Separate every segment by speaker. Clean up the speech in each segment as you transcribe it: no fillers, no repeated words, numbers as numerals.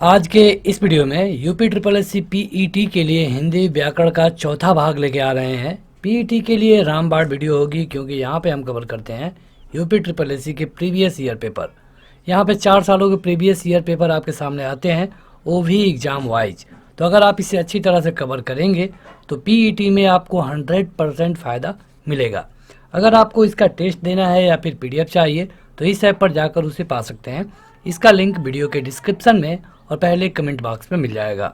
Speaker 1: आज के इस वीडियो में UP triple S C PET के लिए हिंदी व्याकरण का चौथा भाग लेके आ रहे हैं। पीईटी के लिए रामबाण वीडियो होगी क्योंकि यहाँ पे हम कवर करते हैं यूपी ट्रिपल एस सी के प्रीवियस ईयर पेपर। यहाँ पे 4 सालों के प्रीवियस ईयर पेपर आपके सामने आते हैं, वो भी एग्ज़ाम वाइज। तो अगर आप इसे अच्छी तरह से कवर करेंगे तो पीईटी में आपको 100% फ़ायदा मिलेगा। अगर आपको इसका टेस्ट देना है या फिर पीडीएफ चाहिए तो इस ऐप पर जाकर उसे पा सकते हैं। इसका लिंक वीडियो के डिस्क्रिप्शन में और पहले कमेंट बॉक्स में मिल जाएगा।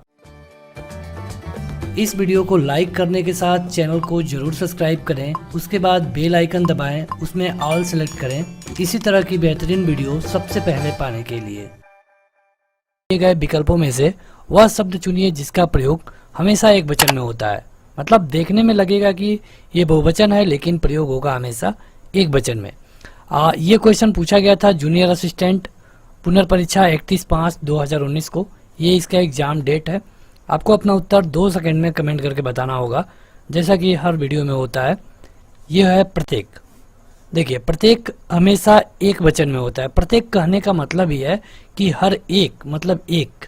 Speaker 1: इस वीडियो को लाइक करने के साथ चैनल को जरूर सब्सक्राइब करें, उसके बाद बेल आइकन दबाएं, उसमें ऑल सेलेक्ट करें इसी तरह की बेहतरीन वीडियो सबसे पहले पाने के लिए। दिए गए विकल्पों में से वह शब्द चुनिए जिसका प्रयोग हमेशा एक वचन में होता है। मतलब देखने में लगेगा कि ये बहुवचन है लेकिन प्रयोग होगा हमेशा एक वचन में। ये क्वेश्चन पूछा गया था जूनियर असिस्टेंट पुनर्परीक्षा 31/5/2019 को। ये इसका एग्जाम डेट है। आपको अपना उत्तर 2 सेकंड में कमेंट करके बताना होगा, जैसा कि हर वीडियो में होता है। यह है प्रत्येक। देखिए, प्रत्येक हमेशा एक वचन में होता है। प्रत्येक कहने का मतलब ही है कि हर एक, मतलब एक।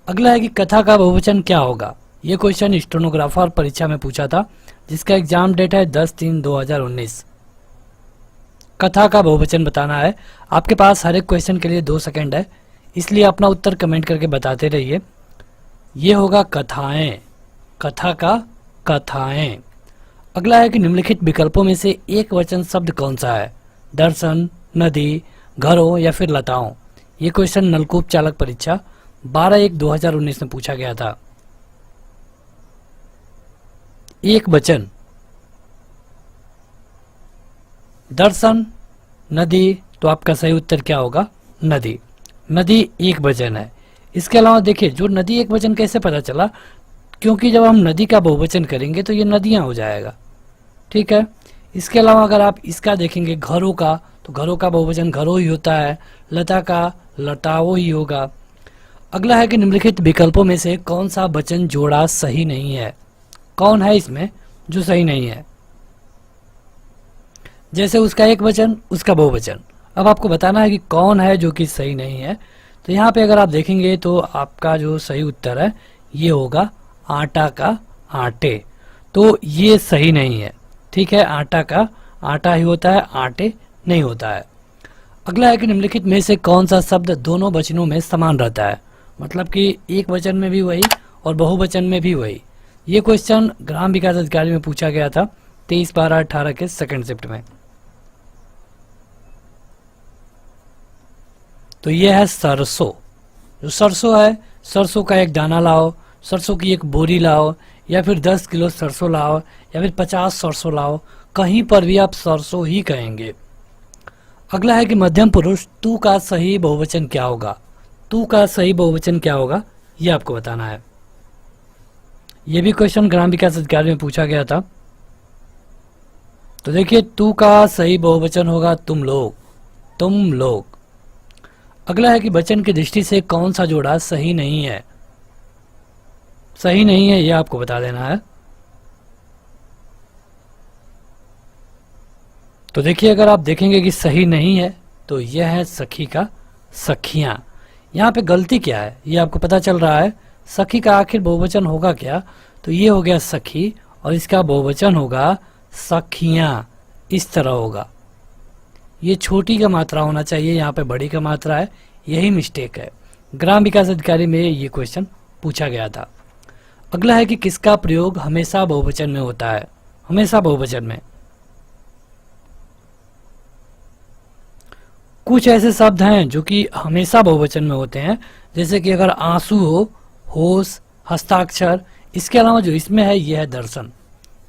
Speaker 1: अगला है कि कथा का बहुवचन क्या होगा। ये क्वेश्चन स्टेनोग्राफर परीक्षा में पूछा था, जिसका एग्जाम डेट है 10/3/2019। कथा का बहुवचन बताना है। आपके पास हर एक क्वेश्चन के लिए 2 सेकंड है, इसलिए अपना उत्तर कमेंट करके बताते रहिए। ये होगा कथाएं। कथा का कथाएं। अगला है कि निम्नलिखित विकल्पों में से एक वचन शब्द कौन सा है। दर्शन, नदी, घरों या फिर लताओं। ये क्वेश्चन नलकूप चालक परीक्षा 12/1/2019 में पूछा गया था। एक वचन दर्शन, नदी, तो आपका सही उत्तर क्या होगा, नदी। नदी एक वचन है। इसके अलावा देखिए, जो नदी एक वचन कैसे पता चला, क्योंकि जब हम नदी का बहुवचन करेंगे तो ये नदियां हो जाएगा। ठीक है। इसके अलावा अगर आप इसका देखेंगे घरों का, तो घरों का बहुवचन घरों ही होता है। लता का लताओं ही होगा। अगला है कि निम्नलिखित विकल्पों में से कौन सा वचन जोड़ा सही नहीं है। कौन है इसमें जो सही नहीं है। जैसे उसका एक वचन, उसका बहुवचन। अब आपको बताना है कि कौन है जो कि सही नहीं है। तो यहाँ पे अगर आप देखेंगे तो आपका जो सही उत्तर है ये होगा आटा का आटे। तो ये सही नहीं है। ठीक है, आटा का आटा ही होता है, आटे नहीं होता है। अगला है कि निम्नलिखित में से कौन सा शब्द दोनों वचनों में समान रहता है। मतलब कि एक वचन में भी वही और बहुवचन में भी वही। ये क्वेश्चन ग्राम विकास अधिकारी में पूछा गया था 23/12/18 के सेकंड शिफ्ट में। तो ये है सरसों। जो सरसों है, सरसों का एक दाना लाओ, सरसों की एक बोरी लाओ, या फिर 10 किलो सरसों लाओ, या फिर 50 सरसों लाओ, कहीं पर भी आप सरसों ही कहेंगे। अगला है कि मध्यम पुरुष तू का सही बहुवचन क्या होगा। तू का सही बहुवचन क्या होगा ये आपको बताना है। ये भी क्वेश्चन ग्राम विकास अधिकारी में पूछा गया था। तो देखिए, तू का सही बहुवचन होगा तुम लोग। तुम लोग। अगला है कि वचन की दृष्टि से कौन सा जोड़ा सही नहीं है। सही नहीं है यह आपको बता देना है। तो देखिए, अगर आप देखेंगे कि सही नहीं है तो यह है सखी का सखियां। यहाँ पे गलती क्या है ये आपको पता चल रहा है। सखी का आखिर बहुवचन होगा क्या, तो ये हो गया सखी और इसका बहुवचन होगा सखियां। इस तरह होगा। ये छोटी का मात्रा होना चाहिए, यहाँ पे बड़ी का मात्रा है, यही मिस्टेक है। ग्राम विकास अधिकारी में ये क्वेश्चन पूछा गया था। अगला है कि किसका प्रयोग हमेशा बहुवचन में होता है। हमेशा बहुवचन में कुछ ऐसे शब्द हैं जो कि हमेशा बहुवचन में होते हैं, जैसे कि अगर आंसू हो, होश, हस्ताक्षर। इसके अलावा जो इसमें है यह है दर्शन।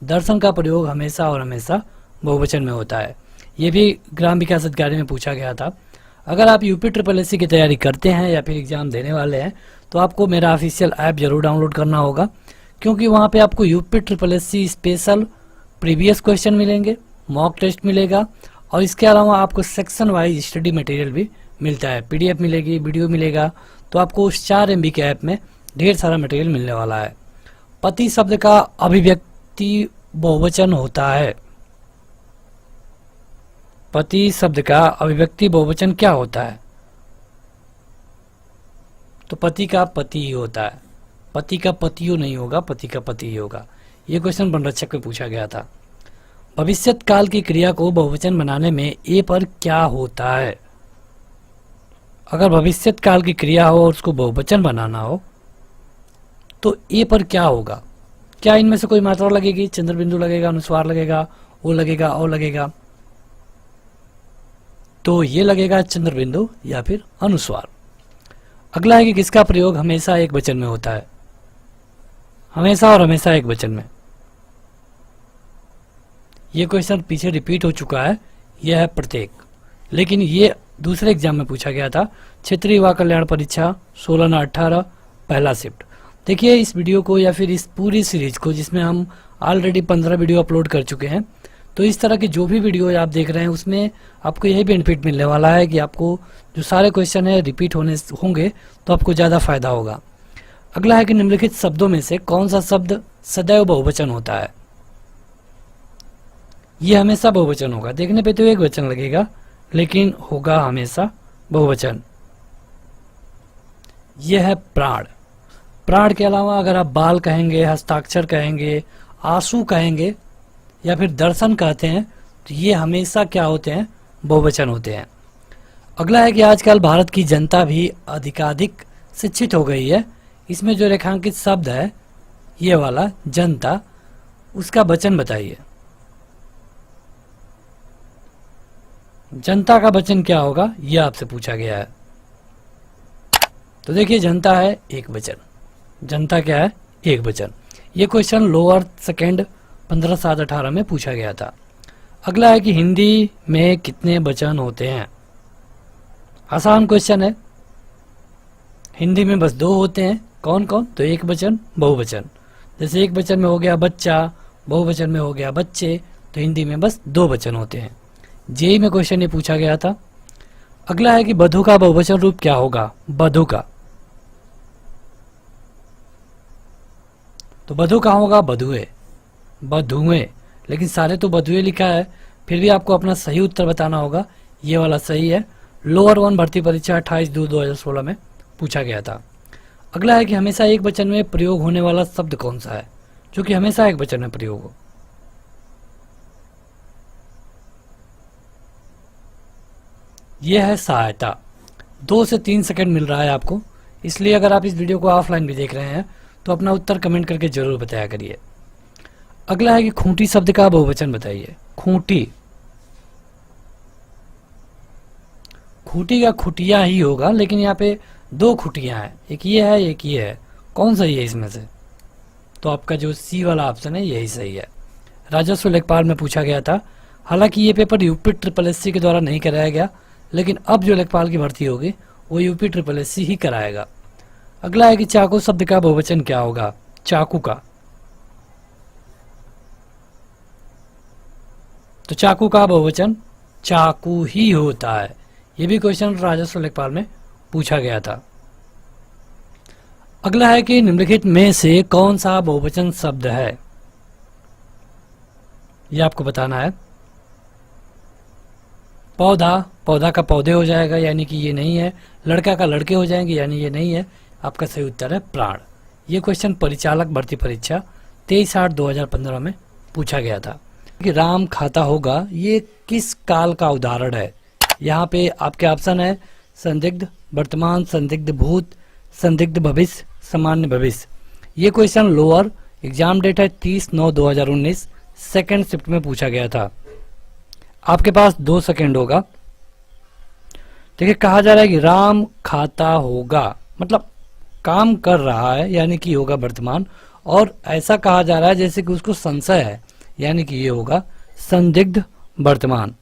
Speaker 1: दर्शन का प्रयोग हमेशा और हमेशा बहुवचन में होता है। ये भी ग्राम विकास अधिकारी में पूछा गया था। अगर आप यूपी ट्रिपल एस सी की तैयारी करते हैं या फिर एग्जाम देने वाले हैं तो आपको मेरा ऑफिशियल ऐप जरूर डाउनलोड करना होगा, क्योंकि वहाँ पे आपको UP triple S C special previous question मिलेंगे, मॉक टेस्ट मिलेगा, और इसके अलावा आपको सेक्शन वाइज स्टडी मटेरियल भी मिलता है। पीडीएफ मिलेगी, वीडियो मिलेगा। तो आपको उस 4 MB के ऐप में ढेर सारा मटेरियल मिलने वाला है। पति शब्द का अभिव्यक्ति बहुवचन होता है। पति शब्द का अभिव्यक्ति बहुवचन क्या होता है? तो पति का पति ही होता है, पति का पतियो नहीं होगा, पति का पति ही होगा। ये क्वेश्चन वनरक्षक में पूछा गया था। भविष्यत काल की क्रिया को बहुवचन बनाने में ए पर क्या होता है? अगर भविष्यत काल की क्रिया हो और उसको बहुवचन बनाना हो तो ए पर क्या होगा? क्या इनमें से कोई मात्रा लगेगी? चंद्र बिंदु लगेगा, अनुस्वार लगेगा, ओ लगेगा, औ लगेगा? तो ये लगेगा चंद्र बिंदु या फिर अनुस्वार। अगला है कि किसका प्रयोग हमेशा एक वचन में होता है? हमेशा और हमेशा एक वचन में। ये क्वेश्चन पीछे रिपीट हो चुका है, यह है प्रत्येक, लेकिन ये दूसरे एग्जाम में पूछा गया था, क्षेत्रीय युवा कल्याण परीक्षा 16/18 पहला शिफ्ट। देखिए इस वीडियो को या फिर इस पूरी सीरीज को, जिसमें हम ऑलरेडी 15 वीडियो अपलोड कर चुके हैं, तो इस तरह की जो भी वीडियो आप देख रहे हैं उसमें आपको यही बेनिफिट मिलने वाला है कि आपको जो सारे क्वेश्चन है रिपीट होंगे तो आपको ज़्यादा फायदा होगा। अगला है कि निम्नलिखित शब्दों में से कौन सा शब्द सदैव बहुवचन होता है? ये हमेशा बहुवचन होगा। देखने पे तो एक वचन लगेगा लेकिन होगा हमेशा बहुवचन। यह है प्राण। प्राण के अलावा अगर आप बाल कहेंगे, हस्ताक्षर कहेंगे, आंसू कहेंगे या फिर दर्शन कहते हैं तो ये हमेशा क्या होते हैं? बहुवचन होते हैं। अगला है कि आजकल भारत की जनता भी अधिकाधिक शिक्षित हो गई है। इसमें जो रेखांकित शब्द है ये वाला जनता, उसका वचन बताइए। जनता का वचन क्या होगा यह आपसे पूछा गया है। तो देखिए जनता है एक वचन, जनता क्या है? एक वचन। ये क्वेश्चन लोअर सेकेंड 15/7/18 में पूछा गया था। अगला है कि हिंदी में कितने वचन होते हैं? आसान क्वेश्चन है। हिंदी में बस 2 होते हैं। कौन कौन? तो एक वचन, बहुवचन। जैसे एक वचन में हो गया बच्चा, बहुवचन में हो गया बच्चे, तो हिंदी में बस 2 वचन होते हैं। जेई में क्वेश्चन ये पूछा गया था। अगला है कि बधु का बहुवचन रूप क्या होगा? बधु का। तो बधु कहाँ होगा? बधुए, बधुए। लेकिन सारे तो बधुए लिखा है, फिर भी आपको अपना सही उत्तर बताना होगा। ये वाला सही है। लोअर 1 भर्ती परीक्षा 28/2/2016 में पूछा गया था। अगला है कि हमेशा एक वचन में प्रयोग होने वाला शब्द कौन सा है जो कि हमेशा एक वचन में प्रयोग हो? यह है सहायता। 2 से 3 सेकंड मिल रहा है आपको, इसलिए अगर आप इस वीडियो को ऑफलाइन भी देख रहे हैं तो अपना उत्तर कमेंट करके जरूर बताया करिए। अगला है कि खूंटी शब्द का बहुवचन बताइए। खूंटी, खूंटी का खुटिया ही होगा, लेकिन यहाँ पे 2 खुटियां हैं, एक ये है एक ये है। कौन सही है इसमें से? तो आपका जो सी वाला ऑप्शन है यही सही है। राजस्व लेखपाल में पूछा गया था। हालांकि ये पेपर यूपी SSSC के द्वारा नहीं कराया गया, लेकिन अब जो लेखपाल की भर्ती होगी वो यूपी SSSC ही कराएगा। अगला है कि चाकू शब्द का बहुवचन क्या होगा? चाकू का। तो चाकू का बहुवचन चाकू ही होता है। यह भी क्वेश्चन राजस्व लेखपाल में पूछा गया था। अगला है कि निम्नलिखित में से कौन सा बहुवचन शब्द है? यह आपको बताना है। पौधा, पौधा का पौधे हो जाएगा, यानी कि ये नहीं है। लड़का का लड़के हो जाएंगे, यानी ये नहीं है। आपका सही उत्तर है प्राण। ये क्वेश्चन परिचालक भर्ती परीक्षा 23/8/2015 में पूछा गया था। कि राम खाता होगा, ये किस काल का उदाहरण है? यहाँ पे आपके ऑप्शन है संदिग्ध वर्तमान, संदिग्ध भूत, संदिग्ध भविष्य, सामान्य भविष्य। ये क्वेश्चन लोअर, एग्जाम डेट है 30/9/2019 सेकेंड शिफ्ट में पूछा गया था। आपके पास 2 सेकेंड होगा। देखिए कहा जा रहा है कि राम खाता होगा, मतलब काम कर रहा है, यानी कि होगा वर्तमान, और ऐसा कहा जा रहा है जैसे कि उसको संशय है, यानी कि ये होगा संदिग्ध वर्तमान।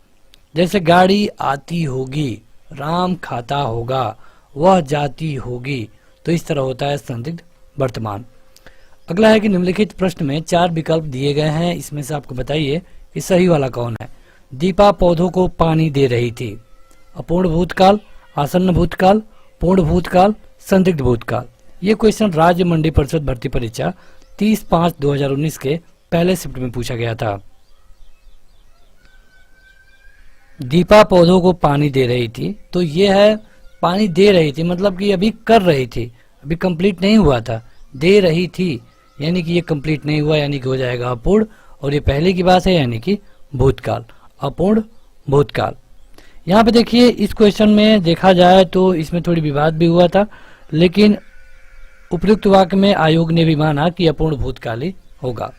Speaker 1: जैसे गाड़ी आती होगी, राम खाता होगा, वह जाती होगी, तो इस तरह होता है संदिग्ध वर्तमान। अगला है कि निम्नलिखित प्रश्न में 4 विकल्प दिए गए हैं, इसमें से आपको बताइए कि सही वाला कौन है। दीपा पौधों को पानी दे रही थी। अपूर्ण भूतकाल, आसन्न भूतकाल, पूर्ण भूतकाल, संदिग्ध भूतकाल। ये क्वेश्चन राज्य मंडी परिषद भर्ती परीक्षा 30/5/2019 के पहले शिफ्ट में पूछा गया था। दीपा पौधों को पानी दे रही थी, तो ये है पानी दे रही थी मतलब कि अभी कर रही थी, अभी कंप्लीट नहीं हुआ था, दे रही थी यानी कि ये कंप्लीट नहीं हुआ, यानी कि हो जाएगा अपूर्ण। और ये पहले की बात है यानी कि भूतकाल, अपूर्ण भूतकाल। यहाँ पे देखिए इस क्वेश्चन में देखा जाए तो इसमें थोड़ी विवाद भी हुआ था, लेकिन उपयुक्त वाक्य में आयोग ने भी माना कि अपूर्ण भूतकाल ही होगा।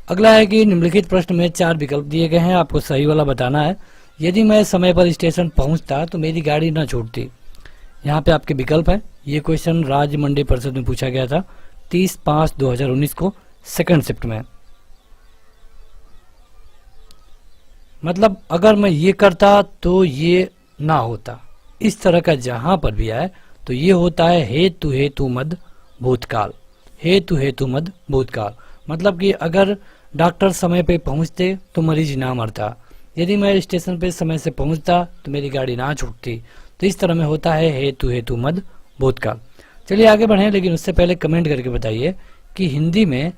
Speaker 1: अगला है कि निम्नलिखित प्रश्न में 4 विकल्प दिए गए हैं, आपको सही वाला बताना है। यदि मैं समय पर स्टेशन पहुंचता तो मेरी गाड़ी न छूटती। यहाँ पे आपके विकल्प है। ये क्वेश्चन राज्य मंडी परिषद में पूछा गया था 30/5/2019 को सेकंड शिफ्ट में। मतलब अगर मैं ये करता तो ये ना होता, इस तरह का जहां पर भी आए तो ये होता है हेतु हेतु मद भूतकाल, हेतु हेतु मद भूतकाल। मतलब कि अगर डॉक्टर समय पे पहुंचते तो मरीज ना मरता, यदि मैं स्टेशन पे समय से पहुंचता तो मेरी गाड़ी ना छूटती। तो इस तरह में होता है हेतु हेतु मद भूतकाल। चलिए आगे बढ़ें, लेकिन उससे पहले कमेंट करके बताइए कि हिंदी में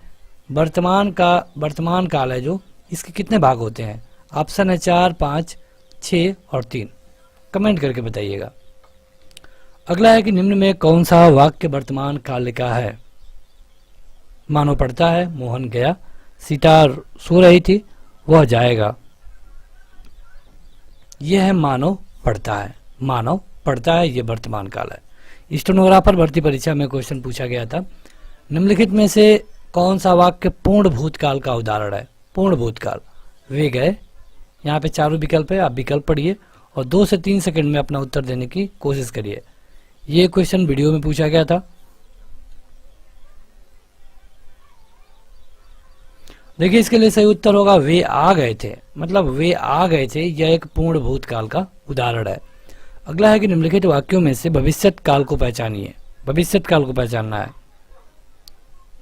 Speaker 1: वर्तमान काल है जो, इसके कितने भाग होते हैं। ऑप्शन है 4, 5, 6 और 3। कमेंट करके बताइएगा। अगला है कि निम्न में कौन सा वाक्य वर्तमान काल का है। मानो पढ़ता है, मोहन गया, सीता सो रही थी, वह जाएगा। यह है मानव पढ़ता है, मानव पढ़ता है, ये वर्तमान काल है। स्टेनोग्राफर भर्ती परीक्षा में क्वेश्चन पूछा गया था, निम्नलिखित में से कौन सा वाक्य पूर्ण भूतकाल का उदाहरण है। पूर्ण भूतकाल, वे गए। यहाँ पे चारों विकल्प है, आप विकल्प पढ़िए और 2 से 3 सेकंड में अपना उत्तर देने की कोशिश करिए। ये क्वेश्चन वीडियो में पूछा गया था। देखिए इसके लिए सही उत्तर होगा वे आ गए थे, मतलब वे आ गए थे, यह एक पूर्ण भूतकाल का उदाहरण है। अगला है कि निम्नलिखित वाक्यों में से भविष्यत काल को पहचानिए। भविष्यत काल को पहचानना है।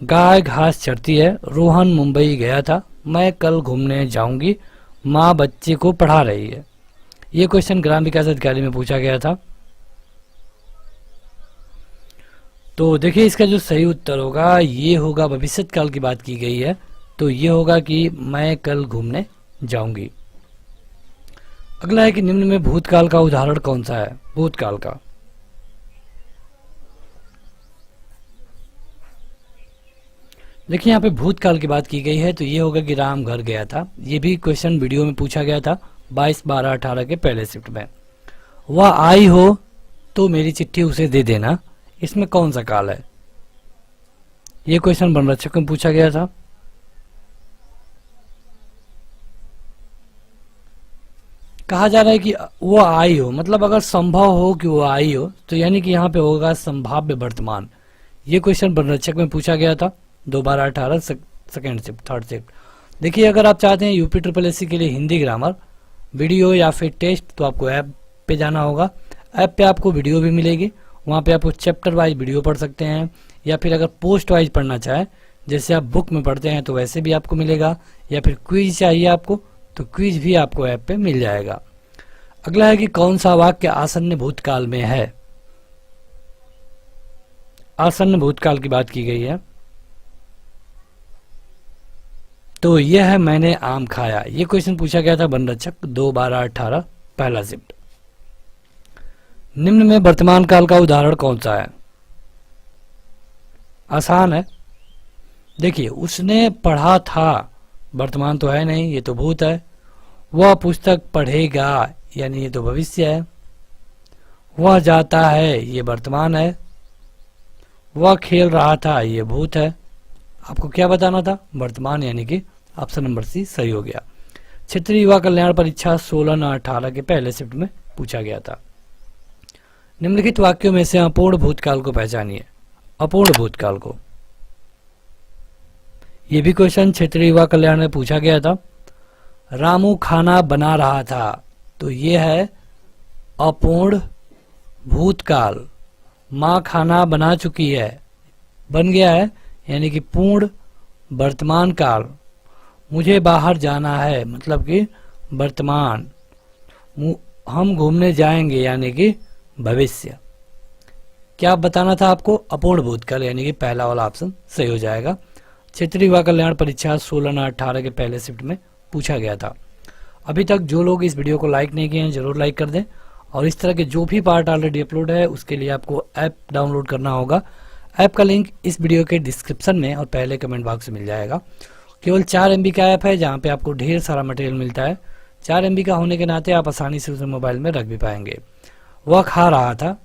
Speaker 1: गाय घास चरती है, रोहन मुंबई गया था, मैं कल घूमने जाऊंगी, माँ बच्चे को पढ़ा रही है। ये क्वेश्चन ग्राम विकास अधिकारी में पूछा गया था। तो देखिए इसका जो सही उत्तर होगा ये होगा, भविष्यत काल की बात की गई है तो ये होगा कि मैं कल घूमने जाऊंगी। अगला है कि निम्न में भूतकाल का उदाहरण कौन सा है। भूतकाल का, देखिए यहाँ पे भूतकाल की बात की गई है तो ये होगा कि राम घर गया था। ये भी क्वेश्चन वीडियो में पूछा गया था 22/12/18 के पहले शिफ्ट में। वह आई हो तो मेरी चिट्ठी उसे दे देना, इसमें कौन सा काल है। ये क्वेश्चन वनरक्षक में पूछा गया था। कहा जा रहा है कि वो आई हो, मतलब अगर संभव हो कि वो आई हो तो यानी कि यहाँ पे होगा संभाव्य वर्तमान। ये क्वेश्चन वनरक्षक में पूछा गया था 2/12/18 सेकेंड शिफ्ट, थर्ड शिफ्ट। देखिए अगर आप चाहते हैं यूपी SSC के लिए हिंदी ग्रामर वीडियो या फिर टेस्ट तो आपको ऐप पे जाना होगा। ऐप पे आपको वीडियो भी मिलेगी, वहाँ पे आपको चैप्टर वाइज वीडियो पढ़ सकते हैं, या फिर अगर पोस्ट वाइज पढ़ना चाहे जैसे आप बुक में पढ़ते हैं तो वैसे भी आपको मिलेगा, या फिर क्विज चाहिए आपको तो क्विज भी आपको ऐप पे मिल जाएगा। अगला है कि कौन सा वाक्य आसन्न भूतकाल में है। आसन्न भूतकाल की बात की गई है तो यह है मैंने आम खाया। ये क्वेश्चन पूछा गया था वनरक्षक 2/12/18 पहला शिफ्ट। निम्न में वर्तमान काल का उदाहरण कौन सा है। आसान है। देखिए उसने पढ़ा था, वर्तमान तो है नहीं, ये तो भूत है। वह पुस्तक पढ़ेगा यानी ये तो भविष्य है। वह जाता है ये वर्तमान है। वह खेल रहा था ये भूत है। आपको क्या बताना था, वर्तमान, यानी कि ऑप्शन नंबर सी सही हो गया। क्षेत्रीय युवा कल्याण परीक्षा 16/9/18 के पहले शिफ्ट में पूछा गया था। निम्नलिखित वाक्यों में से अपूर्ण भूतकाल को पहचानिए। अपूर्ण भूतकाल को, यह भी क्वेश्चन क्षेत्रीय युवा कल्याण में पूछा गया था। रामू खाना बना रहा था तो यह है अपूर्ण भूतकाल। माँ खाना बना चुकी है, बन गया है यानी कि पूर्ण वर्तमान काल। मुझे बाहर जाना है मतलब कि वर्तमान। हम घूमने जाएंगे यानी कि भविष्य। क्या बताना था आपको, अपूर्ण भूतकाल, यानी कि पहला वाला ऑप्शन सही हो जाएगा। क्षेत्रीय युवा कल्याण परीक्षा 16/9/18 के पहले शिफ्ट में पूछा गया था। अभी तक जो लोग इस वीडियो को लाइक नहीं किए हैं जरूर लाइक कर दें और इस तरह के जो भी पार्ट ऑलरेडी अपलोड है उसके लिए आपको ऐप डाउनलोड करना होगा। ऐप का लिंक इस वीडियो के डिस्क्रिप्शन में और पहले कमेंट बॉक्स में मिल जाएगा। केवल 4 MB का ऐप है जहाँ पे आपको ढेर सारा मटेरियल मिलता है। 4 MB का होने के नाते आप आसानी से उसे मोबाइल में रख भी पाएंगे। वह खा रहा था,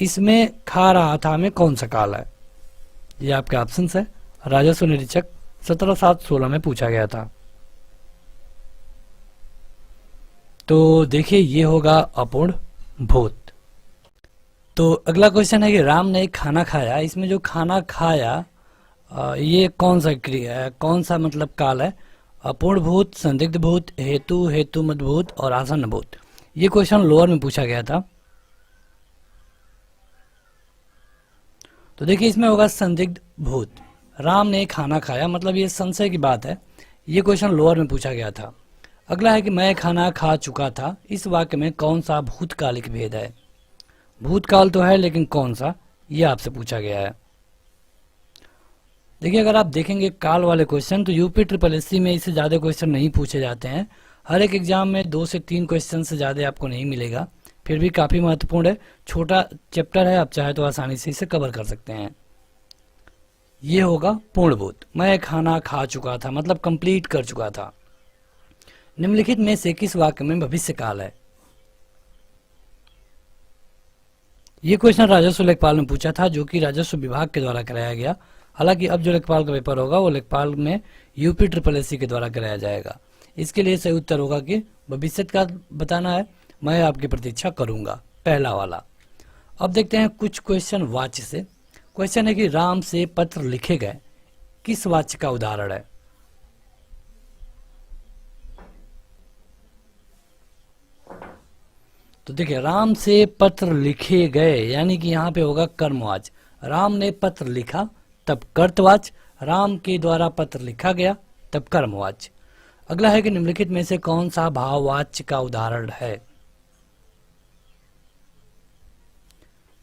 Speaker 1: इसमें खा रहा था में कौन सा काल है? ये आपके ऑप्शन है। राजस्व निरीक्षक 17/7/16 में पूछा गया था। तो देखिए ये होगा अपूर्ण भूत। तो अगला क्वेश्चन है कि राम ने एक खाना खाया, इसमें जो खाना खाया ये कौन सा क्रिया है, कौन सा मतलब काल है? अपूर्ण भूत, संदिग्ध भूत, हेतु, हेतु मत भूत और आसन्न भूत। ये क्वेश्चन लोअर में पूछा गया था। तो देखिए इसमें होगा संदिग्ध भूत। राम ने खाना खाया मतलब ये संशय की बात है। ये क्वेश्चन लोअर में पूछा गया था। अगला है कि मैं खाना खा चुका था, इस वाक्य में कौन सा भूतकालिक भेद है? भूतकाल तो है लेकिन कौन सा, ये आपसे पूछा गया है। देखिए अगर आप देखेंगे काल वाले क्वेश्चन तो यूपी SSS में इससे ज़्यादा क्वेश्चन नहीं पूछे जाते हैं। हर एक एग्जाम में 2 से 3 क्वेश्चन से ज़्यादा आपको नहीं मिलेगा, फिर भी काफ़ी महत्वपूर्ण है। छोटा चैप्टर है, आप चाहे तो आसानी से इसे कवर कर सकते हैं। ये होगा पूर्णभूत। मैं खाना खा चुका था मतलब कंप्लीट कर चुका था। निम्नलिखित में से किस वाक्य में भविष्य काल है? ये क्वेश्चन राजस्व लेखपाल में पूछा था, जो कि राजस्व विभाग के द्वारा कराया गया। हालांकि अब जो लेखपाल का पेपर होगा वो लेखपाल में यूपी SSS के द्वारा कराया जाएगा। इसके लिए सही उत्तर होगा कि भविष्य का बताना है। मैं आपकी प्रतीक्षा करूंगा, पहला वाला। अब देखते हैं कुछ क्वेश्चन वाच्य से। क्वेश्चन है कि राम से पत्र लिखे गए, किस वाच्य का उदाहरण है? तो देखिए राम से पत्र लिखे गए यानी कि यहाँ पे होगा कर्मवाच्य। राम ने पत्र लिखा तब कर्तवाच्य, राम के द्वारा पत्र लिखा गया तब कर्मवाच्य। अगला है कि निम्नलिखित में से कौन सा भाववाच्य का उदाहरण है?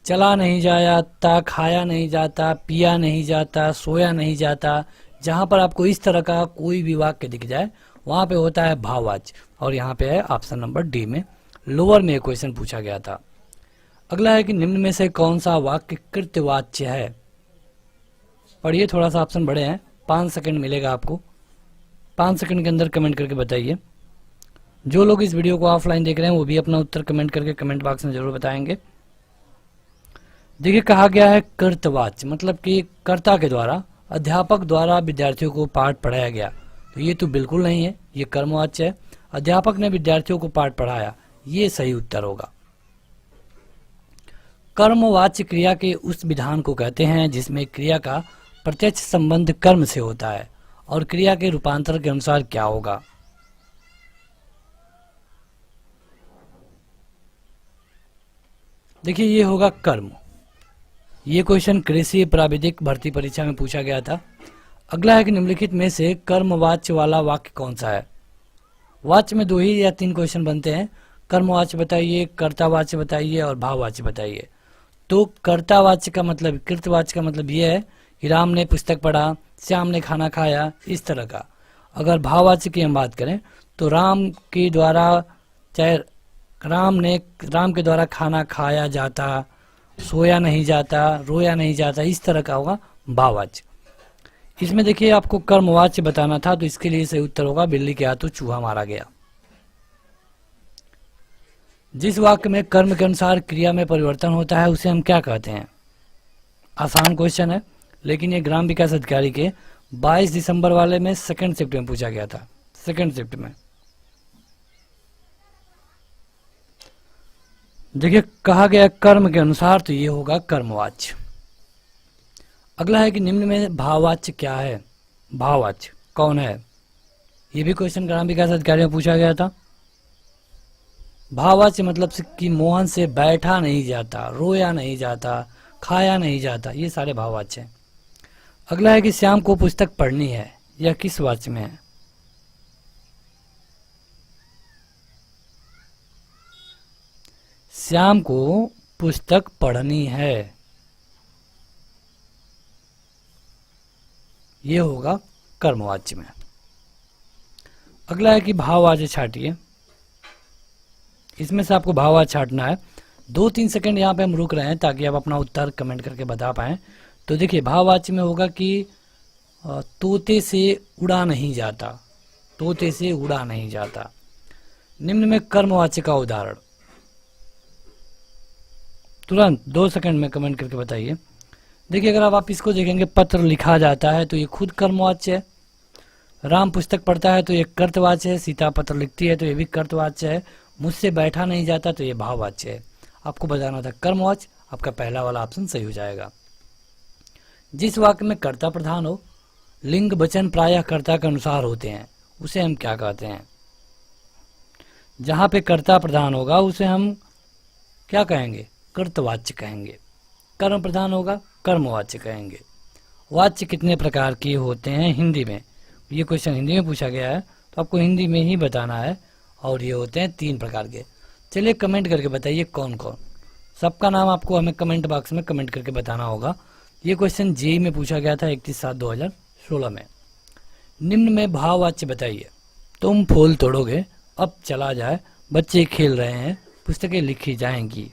Speaker 1: चला नहीं जाता, खाया नहीं जाता, पिया नहीं जाता, सोया नहीं जाता। जहां पर आपको इस तरह का कोई भी वाक्य दिख जाए वहां पे होता है भाववाच्य, और यहाँ पे है ऑप्शन नंबर डी में। लोअर में क्वेश्चन पूछा गया था। अगला है कि निम्न में से कौन सा वाक्य कृत्यवाच्य है? पढ़िए, थोड़ा सा ऑप्शन बड़े हैं, 5 सेकंड मिलेगा आपको। 5 सेकंड के अंदर कमेंट करके बताइए। जो लोग इस वीडियो को ऑफलाइन देख रहे हैं वो भी अपना उत्तर कमेंट करके कमेंट बॉक्स में जरूर बताएंगे। देखिए कहा गया है कृतवाच्य मतलब कि कर्ता के द्वारा, अध्यापक द्वारा विद्यार्थियों को पाठ पढ़ाया गया। तो ये तो बिल्कुल नहीं है, ये कर्मवाच्य है। अध्यापक ने विद्यार्थियों को पाठ पढ़ाया, ये सही उत्तर होगा। कर्मवाच्य क्रिया के उस विधान को कहते हैं जिसमें क्रिया का प्रत्यक्ष संबंध कर्म से होता है, और क्रिया के रूपांतर के अनुसार क्या होगा? देखिए ये होगा कर्म। ये क्वेश्चन कृषि प्राविधिक भर्ती परीक्षा में पूछा गया था। अगला है कि निम्नलिखित में से कर्मवाच्य वाला वाक्य कौन सा है? वाच्य में 2 ही या 3 क्वेश्चन बनते हैं। कर्मवाच्य बताइए, कर्तावाच्य बताइए और भाववाच्य बताइए। तो कर्तावाच्य का मतलब, कृतवाच्य का मतलब ये है कि राम ने पुस्तक पढ़ा, श्याम ने खाना खाया, इस तरह का। अगर भाववाच्य की हम बात करें तो राम के द्वारा, चाहे राम के द्वारा खाना खाया जाता, सोया नहीं जाता, रोया नहीं जाता, इस तरह का होगा भाववाच्य। इसमें देखिए आपको कर्मवाच्य बताना था, तो इसके लिए सही उत्तर होगा बिल्ली के हाथों चूहा मारा गया। जिस वाक्य में कर्म के अनुसार क्रिया में परिवर्तन होता है उसे हम क्या कहते हैं? आसान क्वेश्चन है, लेकिन ये ग्राम विकास अधिकारी के 22 दिसंबर वाले में सेकंड शिफ्ट में पूछा गया था। सेकंड शिफ्ट में देखिए कहा गया कर्म के अनुसार, तो ये होगा कर्मवाच्य। अगला है कि निम्न में भाववाच्य क्या है? भाववाच्य कौन है? ये भी क्वेश्चन ग्राम विकास अधिकारी में पूछा गया था। भाववाच्य मतलब कि मोहन से बैठा नहीं जाता, रोया नहीं जाता, खाया नहीं जाता, ये सारे भाववाच्य हैं। अगला है कि श्याम को पुस्तक पढ़नी है, यह किस वाच्य में है? श्याम को पुस्तक पढ़नी है, ये होगा कर्मवाच्य में। अगला है कि भाववाच्य छाटिए। इसमें से आपको भाववाच्य छाटना है। 2-3 सेकंड यहाँ पे हम रुक रहे हैं ताकि आप अपना उत्तर कमेंट करके बता पाएं। तो देखिए भाववाच्य में होगा कि तोते से उड़ा नहीं जाता, तोते से उड़ा नहीं जाता। निम्न में कर्मवाच्य का उदाहरण, तुरंत 2 सेकंड में कमेंट करके बताइए। देखिए अगर आप इसको देखेंगे, पत्र लिखा जाता है तो ये खुद कर्मवाच्य है। राम पुस्तक पढ़ता है तो ये कर्तवाच्य है। सीता पत्र लिखती है तो ये भी कर्तवाच्य है। मुझसे बैठा नहीं जाता तो ये भाववाच्य है। आपको बताना था कर्मवाच्य, आपका पहला वाला ऑप्शन सही हो जाएगा। जिस वाक्य में कर्ता प्रधान हो, लिंग वचन प्रायः कर्ता के अनुसार होते हैं, उसे हम क्या कहते हैं? जहां पे कर्ता प्रधान होगा उसे हम क्या कहेंगे? कर्तवाच्य कहेंगे। कर्म प्रधान होगा, कर्मवाच्य कहेंगे। वाच्य कितने प्रकार के होते हैं हिंदी में? ये क्वेश्चन हिंदी में पूछा गया है तो आपको हिंदी में ही बताना है, और ये होते हैं 3 प्रकार के। चलिए कमेंट करके बताइए कौन कौन। सबका नाम आपको हमें कमेंट बॉक्स में कमेंट करके बताना होगा। ये क्वेश्चन जेईई में पूछा गया था 31/7/2016 में। निम्न में भाववाच्य बताइए। तुम फूल तोड़ोगे, अब चला जाए, बच्चे खेल रहे हैं, पुस्तकें लिखी जाएंगी।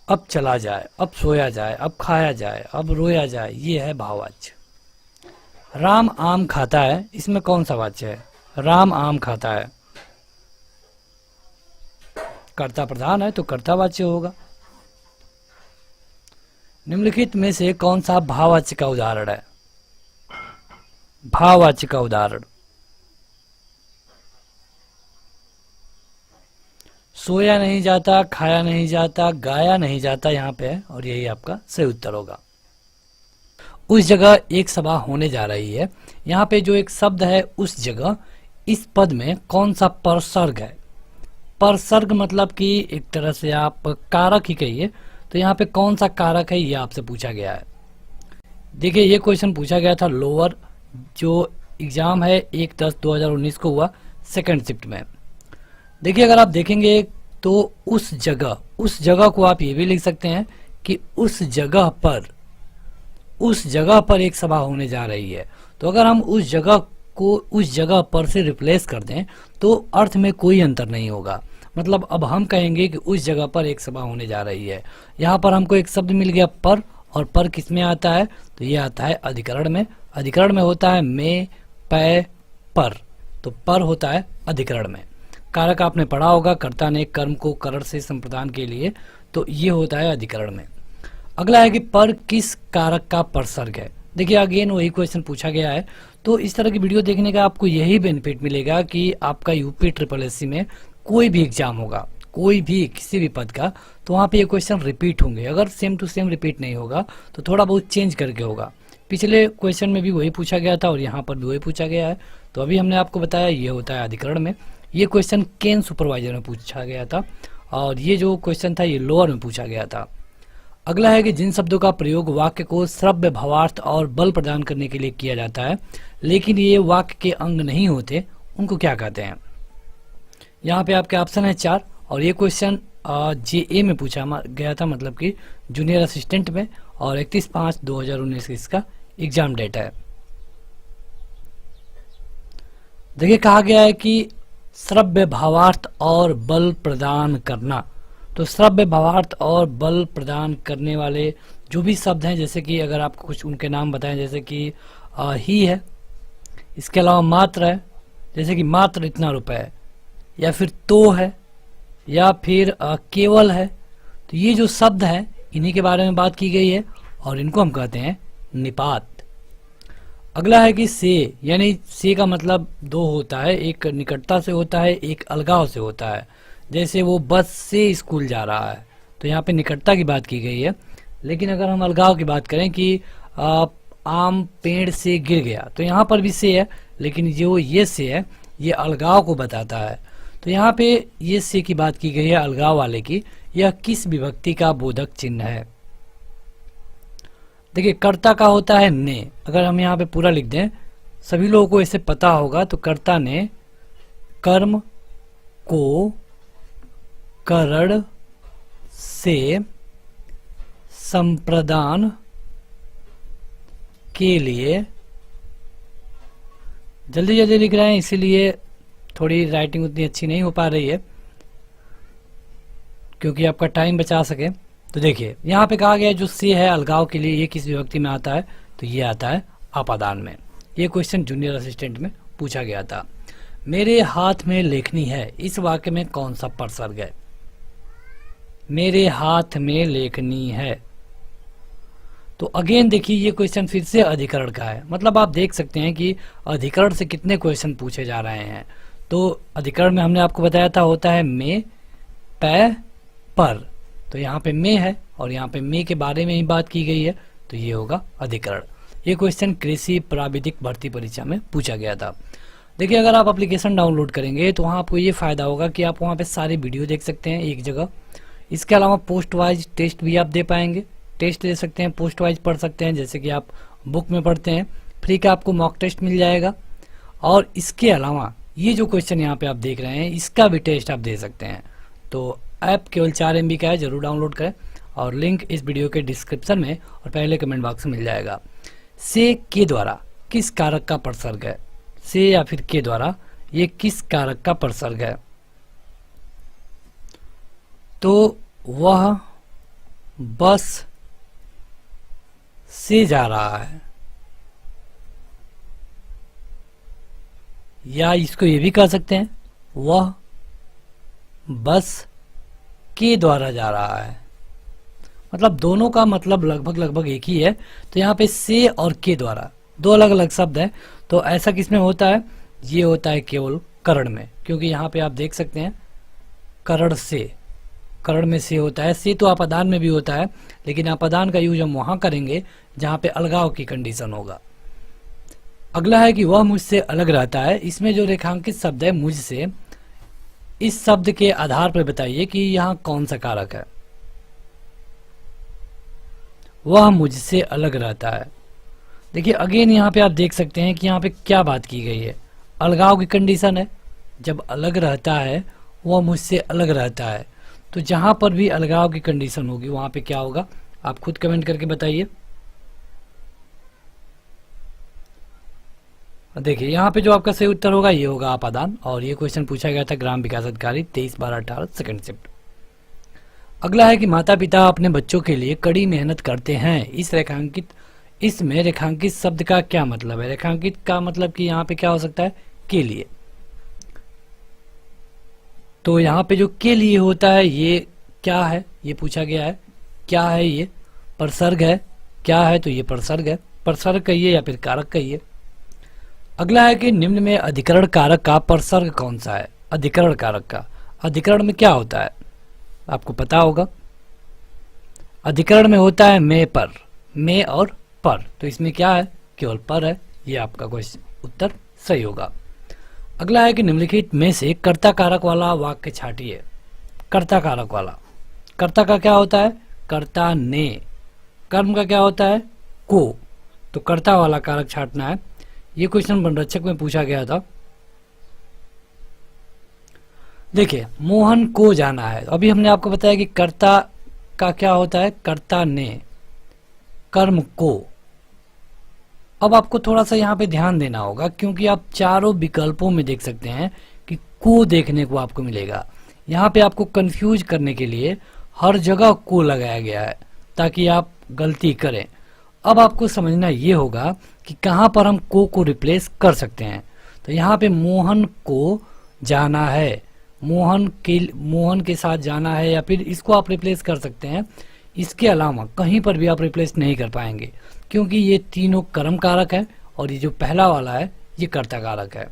Speaker 1: अब चला जाए, अब सोया जाए, अब खाया जाए, अब रोया जाए, ये है भाववाच्य। राम आम खाता है, इसमें कौन सा वाच्य है? राम आम खाता है, कर्ता प्रधान है तो कर्तावाच्य होगा। निम्नलिखित में से कौन सा भाववाच्य का उदाहरण है? भाववाच्य का उदाहरण, सोया नहीं जाता, खाया नहीं जाता, गाया नहीं जाता यहाँ पे है, और यही आपका सही उत्तर होगा। उस जगह एक सभा होने जा रही है, यहाँ पे जो एक शब्द है उस जगह, इस पद में कौन सा परसर्ग है? परसर्ग मतलब कि एक तरह से आप कारक ही कहिए, तो यहाँ पे कौन सा कारक है ये आपसे पूछा गया है। देखिए ये क्वेश्चन पूछा गया था लोअर जो एग्जाम है 1/10/2019 को हुआ, सेकंड शिफ्ट में। देखिए अगर आप देखेंगे तो उस जगह को आप ये भी लिख सकते हैं कि उस जगह पर एक सभा होने जा रही है। तो अगर हम उस जगह को उस जगह पर से रिप्लेस कर दें तो अर्थ में कोई अंतर नहीं होगा। मतलब अब हम कहेंगे कि उस जगह पर एक सभा होने जा रही है। यहाँ पर हमको एक शब्द मिल गया पर, और पर किस में आता है? तो ये आता है अधिकरण में। अधिकरण में होता है में, पै, पर, तो पर होता है अधिकरण में। कारक आपने पढ़ा होगा, कर्ता ने कर्म को करण से संप्रदान के लिए, तो ये होता है अधिकरण में। अगला है कि पर किस कारक का परसर्ग है। देखिए अगेन वही क्वेश्चन पूछा गया है, तो इस तरह की वीडियो देखने का आपको यही बेनिफिट मिलेगा कि आपका यूपी SSSC में कोई भी एग्जाम होगा, कोई भी किसी भी पद का, तो वहाँ पे ये क्वेश्चन रिपीट होंगे। अगर सेम टू सेम रिपीट नहीं होगा तो थोड़ा बहुत चेंज करके होगा। पिछले क्वेश्चन में भी वही पूछा गया था और यहाँ पर भी वही पूछा गया है। तो अभी हमने आपको बताया ये होता है अधिकरण में। ये क्वेश्चन केन सुपरवाइजर में पूछा गया था, और ये जो क्वेश्चन था ये लोअर में पूछा गया था। अगला है कि जिन शब्दों का प्रयोग वाक्य को श्रव्य भावार्थ और बल प्रदान करने के लिए किया जाता है लेकिन ये वाक्य के अंग नहीं होते, उनको क्या कहते हैं? यहाँ पे आपके ऑप्शन है 4, और ये क्वेश्चन जेईई में पूछा गया था, मतलब कि जूनियर असिस्टेंट में, और 31/5/2019 इसका एग्जाम डेट है। देखिए कहा गया है कि श्रव्य भावार्थ और बल प्रदान करना। तो श्रव्य भावार्थ और बल प्रदान करने वाले जो भी शब्द हैं, जैसे कि अगर आपको कुछ उनके नाम बताएं, जैसे कि ही है, इसके अलावा मात्र है, जैसे कि मात्र इतना रुपए है, या फिर तो है, या फिर केवल है। तो ये जो शब्द हैं इन्हीं के बारे में बात की गई है और इनको हम कहते हैं निपात। अगला है कि से, यानी से का मतलब 2 होता है, एक निकटता से होता है, एक अलगाव से होता है। जैसे वो बस से स्कूल जा रहा है, तो यहाँ पे निकटता की बात की गई है। लेकिन अगर हम अलगाव की बात करें कि आम पेड़ से गिर गया, तो यहाँ पर भी से है, लेकिन जो ये से है ये अलगाव को बताता है। तो यहाँ पे ये से की बात की गई है अलगाव वाले की। यह किस विभक्ति का बोधक चिन्ह है? देखिए कर्ता का होता है ने। अगर हम यहाँ पे पूरा लिख दें, सभी लोगों को इसे पता होगा, तो कर्ता ने कर्म को करण से संप्रदान के लिए, जल्दी जल्दी लिख रहे हैं इसीलिए थोड़ी राइटिंग उतनी अच्छी नहीं हो पा रही है। क्योंकि आपका टाइम बचा सके। तो देखिए यहाँ पे कहा गया है जो से है अलगाव के लिए ये किस विभक्ति में आता है, तो ये आता है अपादान में। ये क्वेश्चन जूनियर असिस्टेंट में पूछा गया था। मेरे हाथ में लेखनी है, इस वाक्य में कौन सा परसर्ग है? मेरे हाथ में लेखनी है। तो अगेन देखिए ये क्वेश्चन फिर से अधिकरण का है। मतलब आप देख सकते हैं कि अधिकरण से कितने क्वेश्चन पूछे जा रहे हैं। तो अधिकरण में हमने आपको बताया था होता है में, पै, पर। तो यहाँ पे में है और यहाँ पे में के बारे में ही बात की गई है, तो ये होगा अधिकरण। ये क्वेश्चन कृषि प्राविधिक भर्ती परीक्षा में पूछा गया था। देखिए अगर आप एप्लीकेशन डाउनलोड करेंगे तो वहाँ आपको ये फ़ायदा होगा कि आप वहाँ पे सारी वीडियो देख सकते हैं एक जगह। इसके अलावा पोस्ट वाइज टेस्ट भी आप दे पाएंगे, टेस्ट दे सकते हैं, पोस्ट वाइज पढ़ सकते हैं, जैसे कि आप बुक में पढ़ते हैं। फ्री का आपको मॉक टेस्ट मिल जाएगा। और इसके अलावा ये जो क्वेश्चन यहाँ पे आप देख रहे हैं इसका भी टेस्ट आप दे सकते हैं। तो ऐप केवल 4 MB का है, जरूर डाउनलोड करें और लिंक इस वीडियो के डिस्क्रिप्शन में और पहले कमेंट बॉक्स में मिल जाएगा। से के द्वारा किस कारक का परसर्ग है? से या फिर के द्वारा ये किस कारक का परसर्ग है? तो वह बस से जा रहा है, या इसको ये भी कह सकते हैं वह बस के द्वारा जा रहा है। मतलब दोनों का मतलब लगभग एक ही है। तो यहाँ पे से और के द्वारा दो अलग अलग शब्द हैं। तो ऐसा किसमें होता है? ये होता है केवल करण में, क्योंकि यहाँ पे आप देख सकते हैं करण से, करण में से होता है। से तो अपादान में भी होता है, लेकिन अपादान का यूज हम वहां करेंगे जहां पे अलगाव की कंडीशन होगा। अगला है कि वह मुझसे अलग रहता है। इसमें जो रेखांकित शब्द है मुझसे, इस शब्द के आधार पर बताइए कि यहाँ कौन सा कारक है। वह मुझसे अलग रहता है। देखिए अगेन यहाँ पे आप देख सकते हैं कि यहाँ पे क्या बात की गई है, अलगाव की कंडीशन है। जब अलग रहता है, वह मुझसे अलग रहता है, तो जहां पर भी अलगाव की कंडीशन होगी वहां पे क्या होगा, आप खुद कमेंट करके बताइए। देखिए यहाँ पे जो आपका सही उत्तर होगा ये होगा अपादान। और ये क्वेश्चन पूछा गया था ग्राम विकास अधिकारी 23/12/18 सेकंड शिफ्ट। अगला है कि माता पिता अपने बच्चों के लिए कड़ी मेहनत करते हैं। इसमें रेखांकित शब्द का क्या मतलब है? रेखांकित का मतलब कि यहाँ पे क्या हो सकता है, के लिए। तो यहाँ पे जो के लिए होता है ये क्या है, ये पूछा गया है। क्या है ये? परसर्ग है। क्या है? तो ये परसर्ग है। परसर्ग कहिए या फिर कारक कहिए। अगला है कि निम्न में अधिकरण कारक का परसर्ग कौन सा है? अधिकरण कारक का, अधिकरण में क्या होता है आपको पता होगा। अधिकरण में होता है में, पर, में और पर। तो इसमें क्या है, केवल पर है। ये आपका क्वेश्चन उत्तर सही होगा। अगला है कि निम्नलिखित में से कर्ता कारक वाला वाक्य छाटिए। कर्ता कारक वाला, कर्ता का क्या होता है, कर्ता ने। कर्म का क्या होता है, को। तो कर्ता वाला कारक छाटना है। ये क्वेश्चन वनरक्षक में पूछा गया था। देखिए मोहन को जाना है। अभी हमने आपको बताया कि कर्ता का क्या होता है, कर्ता ने, कर्म को। अब आपको थोड़ा सा यहाँ पे ध्यान देना होगा, क्योंकि आप चारों विकल्पों में देख सकते हैं कि को देखने को आपको मिलेगा। यहाँ पे आपको कंफ्यूज करने के लिए हर जगह को लगाया गया है ताकि आप गलती करें। अब आपको समझना ये होगा कि कहाँ पर हम को रिप्लेस कर सकते हैं। तो यहाँ पे मोहन को जाना है, मोहन के साथ जाना है, या फिर इसको आप रिप्लेस कर सकते हैं। इसके अलावा कहीं पर भी आप रिप्लेस नहीं कर पाएंगे, क्योंकि ये तीनों कर्म कारक है और ये जो पहला वाला है ये कर्ता कारक है।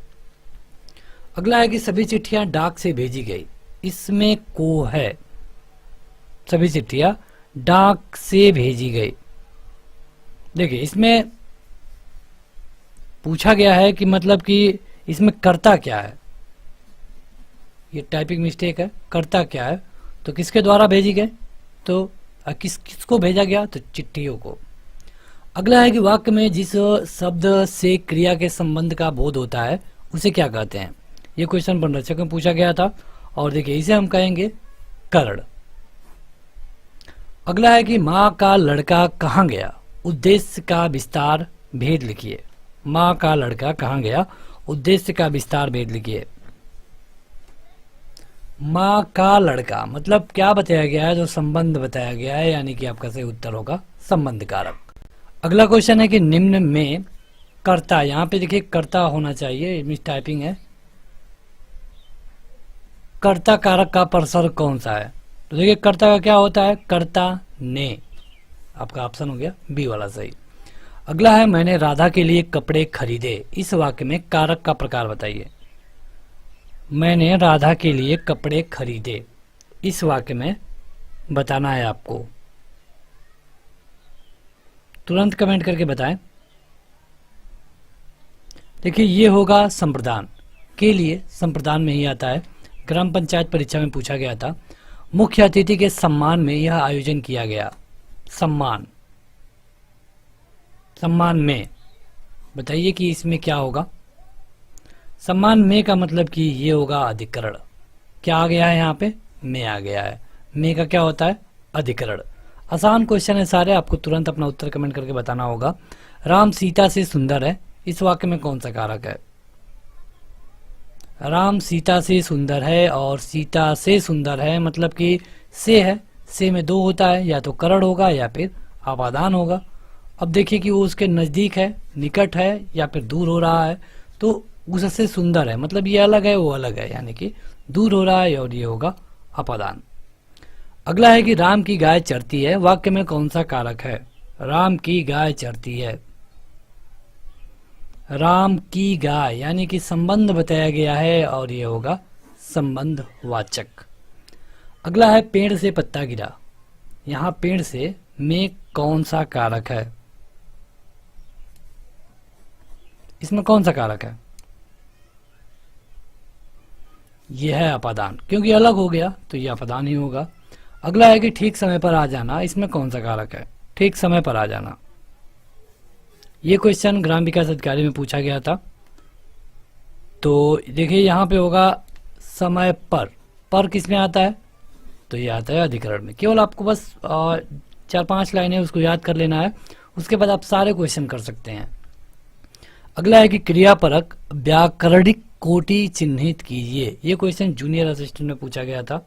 Speaker 1: अगला है कि सभी चिट्ठियां डाक से भेजी गई। इसमें को है, सभी चिट्ठियां डाक से भेजी गई। देखिए इसमें पूछा गया है कि मतलब कि इसमें कर्ता क्या है, ये टाइपिंग मिस्टेक है। कर्ता क्या है, तो किसके द्वारा भेजी गए, तो किसको भेजा गया, तो चिट्ठियों को। अगला है कि वाक्य में जिस शब्द से क्रिया के संबंध का बोध होता है उसे क्या कहते हैं। ये क्वेश्चन वनरक्षक में पूछा गया था और देखिए इसे हम कहेंगे कर्ण। अगला है कि माँ का लड़का कहाँ गया, उद्देश्य का विस्तार भेद लिखिए। माँ का लड़का कहाँ गया, उद्देश्य का विस्तार भेद लिखिए। माँ का लड़का, मतलब क्या बताया गया है, जो संबंध बताया गया है, यानी कि आपका सही उत्तर होगा संबंध कारक। अगला क्वेश्चन है कि निम्न में कर्ता, यहाँ पे देखिए कर्ता होना चाहिए, मिस टाइपिंग है। कर्ता कारक का परसर्ग कौन सा है? तो देखिए कर्ता का क्या होता है, कर्ता ने, आपका ऑप्शन हो गया बी वाला सही। अगला है मैंने राधा के लिए कपड़े खरीदे, इस वाक्य में कारक का प्रकार बताइए। मैंने राधा के लिए कपड़े खरीदे, इस वाक्य में बताना है आपको, तुरंत कमेंट करके बताएं। देखिए ये होगा संप्रदान के लिए, संप्रदान में ही आता है, ग्राम पंचायत परीक्षा में पूछा गया था। मुख्य अतिथि के सम्मान में यह आयोजन किया गया, सम्मान, सम्मान में, बताइए कि इसमें क्या होगा। सम्मान में का मतलब कि ये होगा अधिकरण, क्या आ गया है यहाँ पे, में आ गया है, में का क्या होता है, अधिकरण। आसान क्वेश्चन है सारे, आपको तुरंत अपना उत्तर कमेंट करके बताना होगा। राम सीता से सुंदर है, इस वाक्य में कौन सा कारक है? राम सीता से सुंदर है, और सीता से सुंदर है मतलब कि से है, से में दो होता है, या तो करण होगा या फिर अपादान होगा। अब देखिए कि वो उसके नज़दीक है, निकट है, या फिर दूर हो रहा है, तो उससे सुंदर है मतलब ये अलग है वो अलग है, यानी कि दूर हो रहा है, और ये होगा अपादान। अगला है कि राम की गाय चरती है, वाक्य में कौन सा कारक है? राम की गाय चरती है, राम की गाय, यानी कि संबंध बताया गया है, और ये होगा संबंध वाचक। अगला है पेड़ से पत्ता गिरा, यहाँ पेड़ से में कौन सा कारक है? इसमें कौन सा कारक है? यह है अपादान, क्योंकि अलग हो गया तो यह अपादान ही होगा। अगला है कि ठीक समय पर आ जाना, इसमें कौन सा कारक है? ठीक समय पर आ जाना, ये क्वेश्चन ग्राम विकास अधिकारी में पूछा गया था। तो देखिए यहाँ पे होगा समय पर किस में आता है? तो ये आता है अधिकरण में। केवल आपको बस 4-5 लाइनें उसको याद कर लेना है, उसके बाद आप सारे क्वेश्चन कर सकते हैं। अगला है कि क्रियापरक व्याकरणिक कोटि चिन्हित कीजिए, ये क्वेश्चन जूनियर असिस्टेंट में पूछा गया था।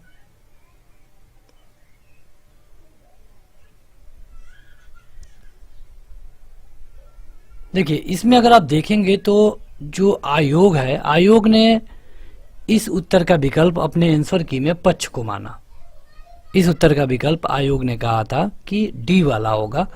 Speaker 1: देखिए इसमें अगर आप देखेंगे तो जो आयोग है, आयोग ने इस उत्तर का विकल्प अपने आंसर की में पक्ष को माना। इस उत्तर का विकल्प आयोग ने कहा था कि डी वाला होगा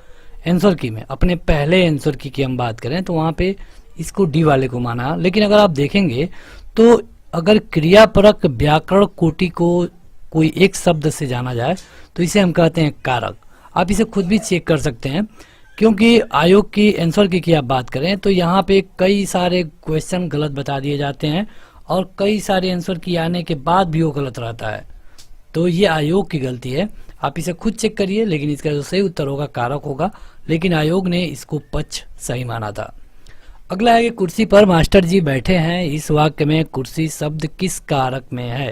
Speaker 1: आंसर की में, अपने पहले आंसर की हम बात करें तो वहां पे इसको डी वाले को माना। लेकिन अगर आप देखेंगे तो अगर क्रियापरक व्याकरण कोटि को कोई एक शब्द से जाना जाए तो इसे हम कहते हैं कारक। आप इसे खुद भी चेक कर सकते हैं, क्योंकि आयोग की आंसर की आप बात करें तो यहाँ पे कई सारे क्वेश्चन गलत बता दिए जाते हैं, और कई सारे आंसर की आने के बाद भी वो गलत रहता है, तो ये आयोग की गलती है। आप इसे खुद चेक करिए, लेकिन इसका जो सही उत्तर होगा कारक होगा, लेकिन आयोग ने इसको पक्ष सही माना था। अगला है कि कुर्सी पर मास्टर जी बैठे हैं, इस वाक्य में कुर्सी शब्द किस कारक में है?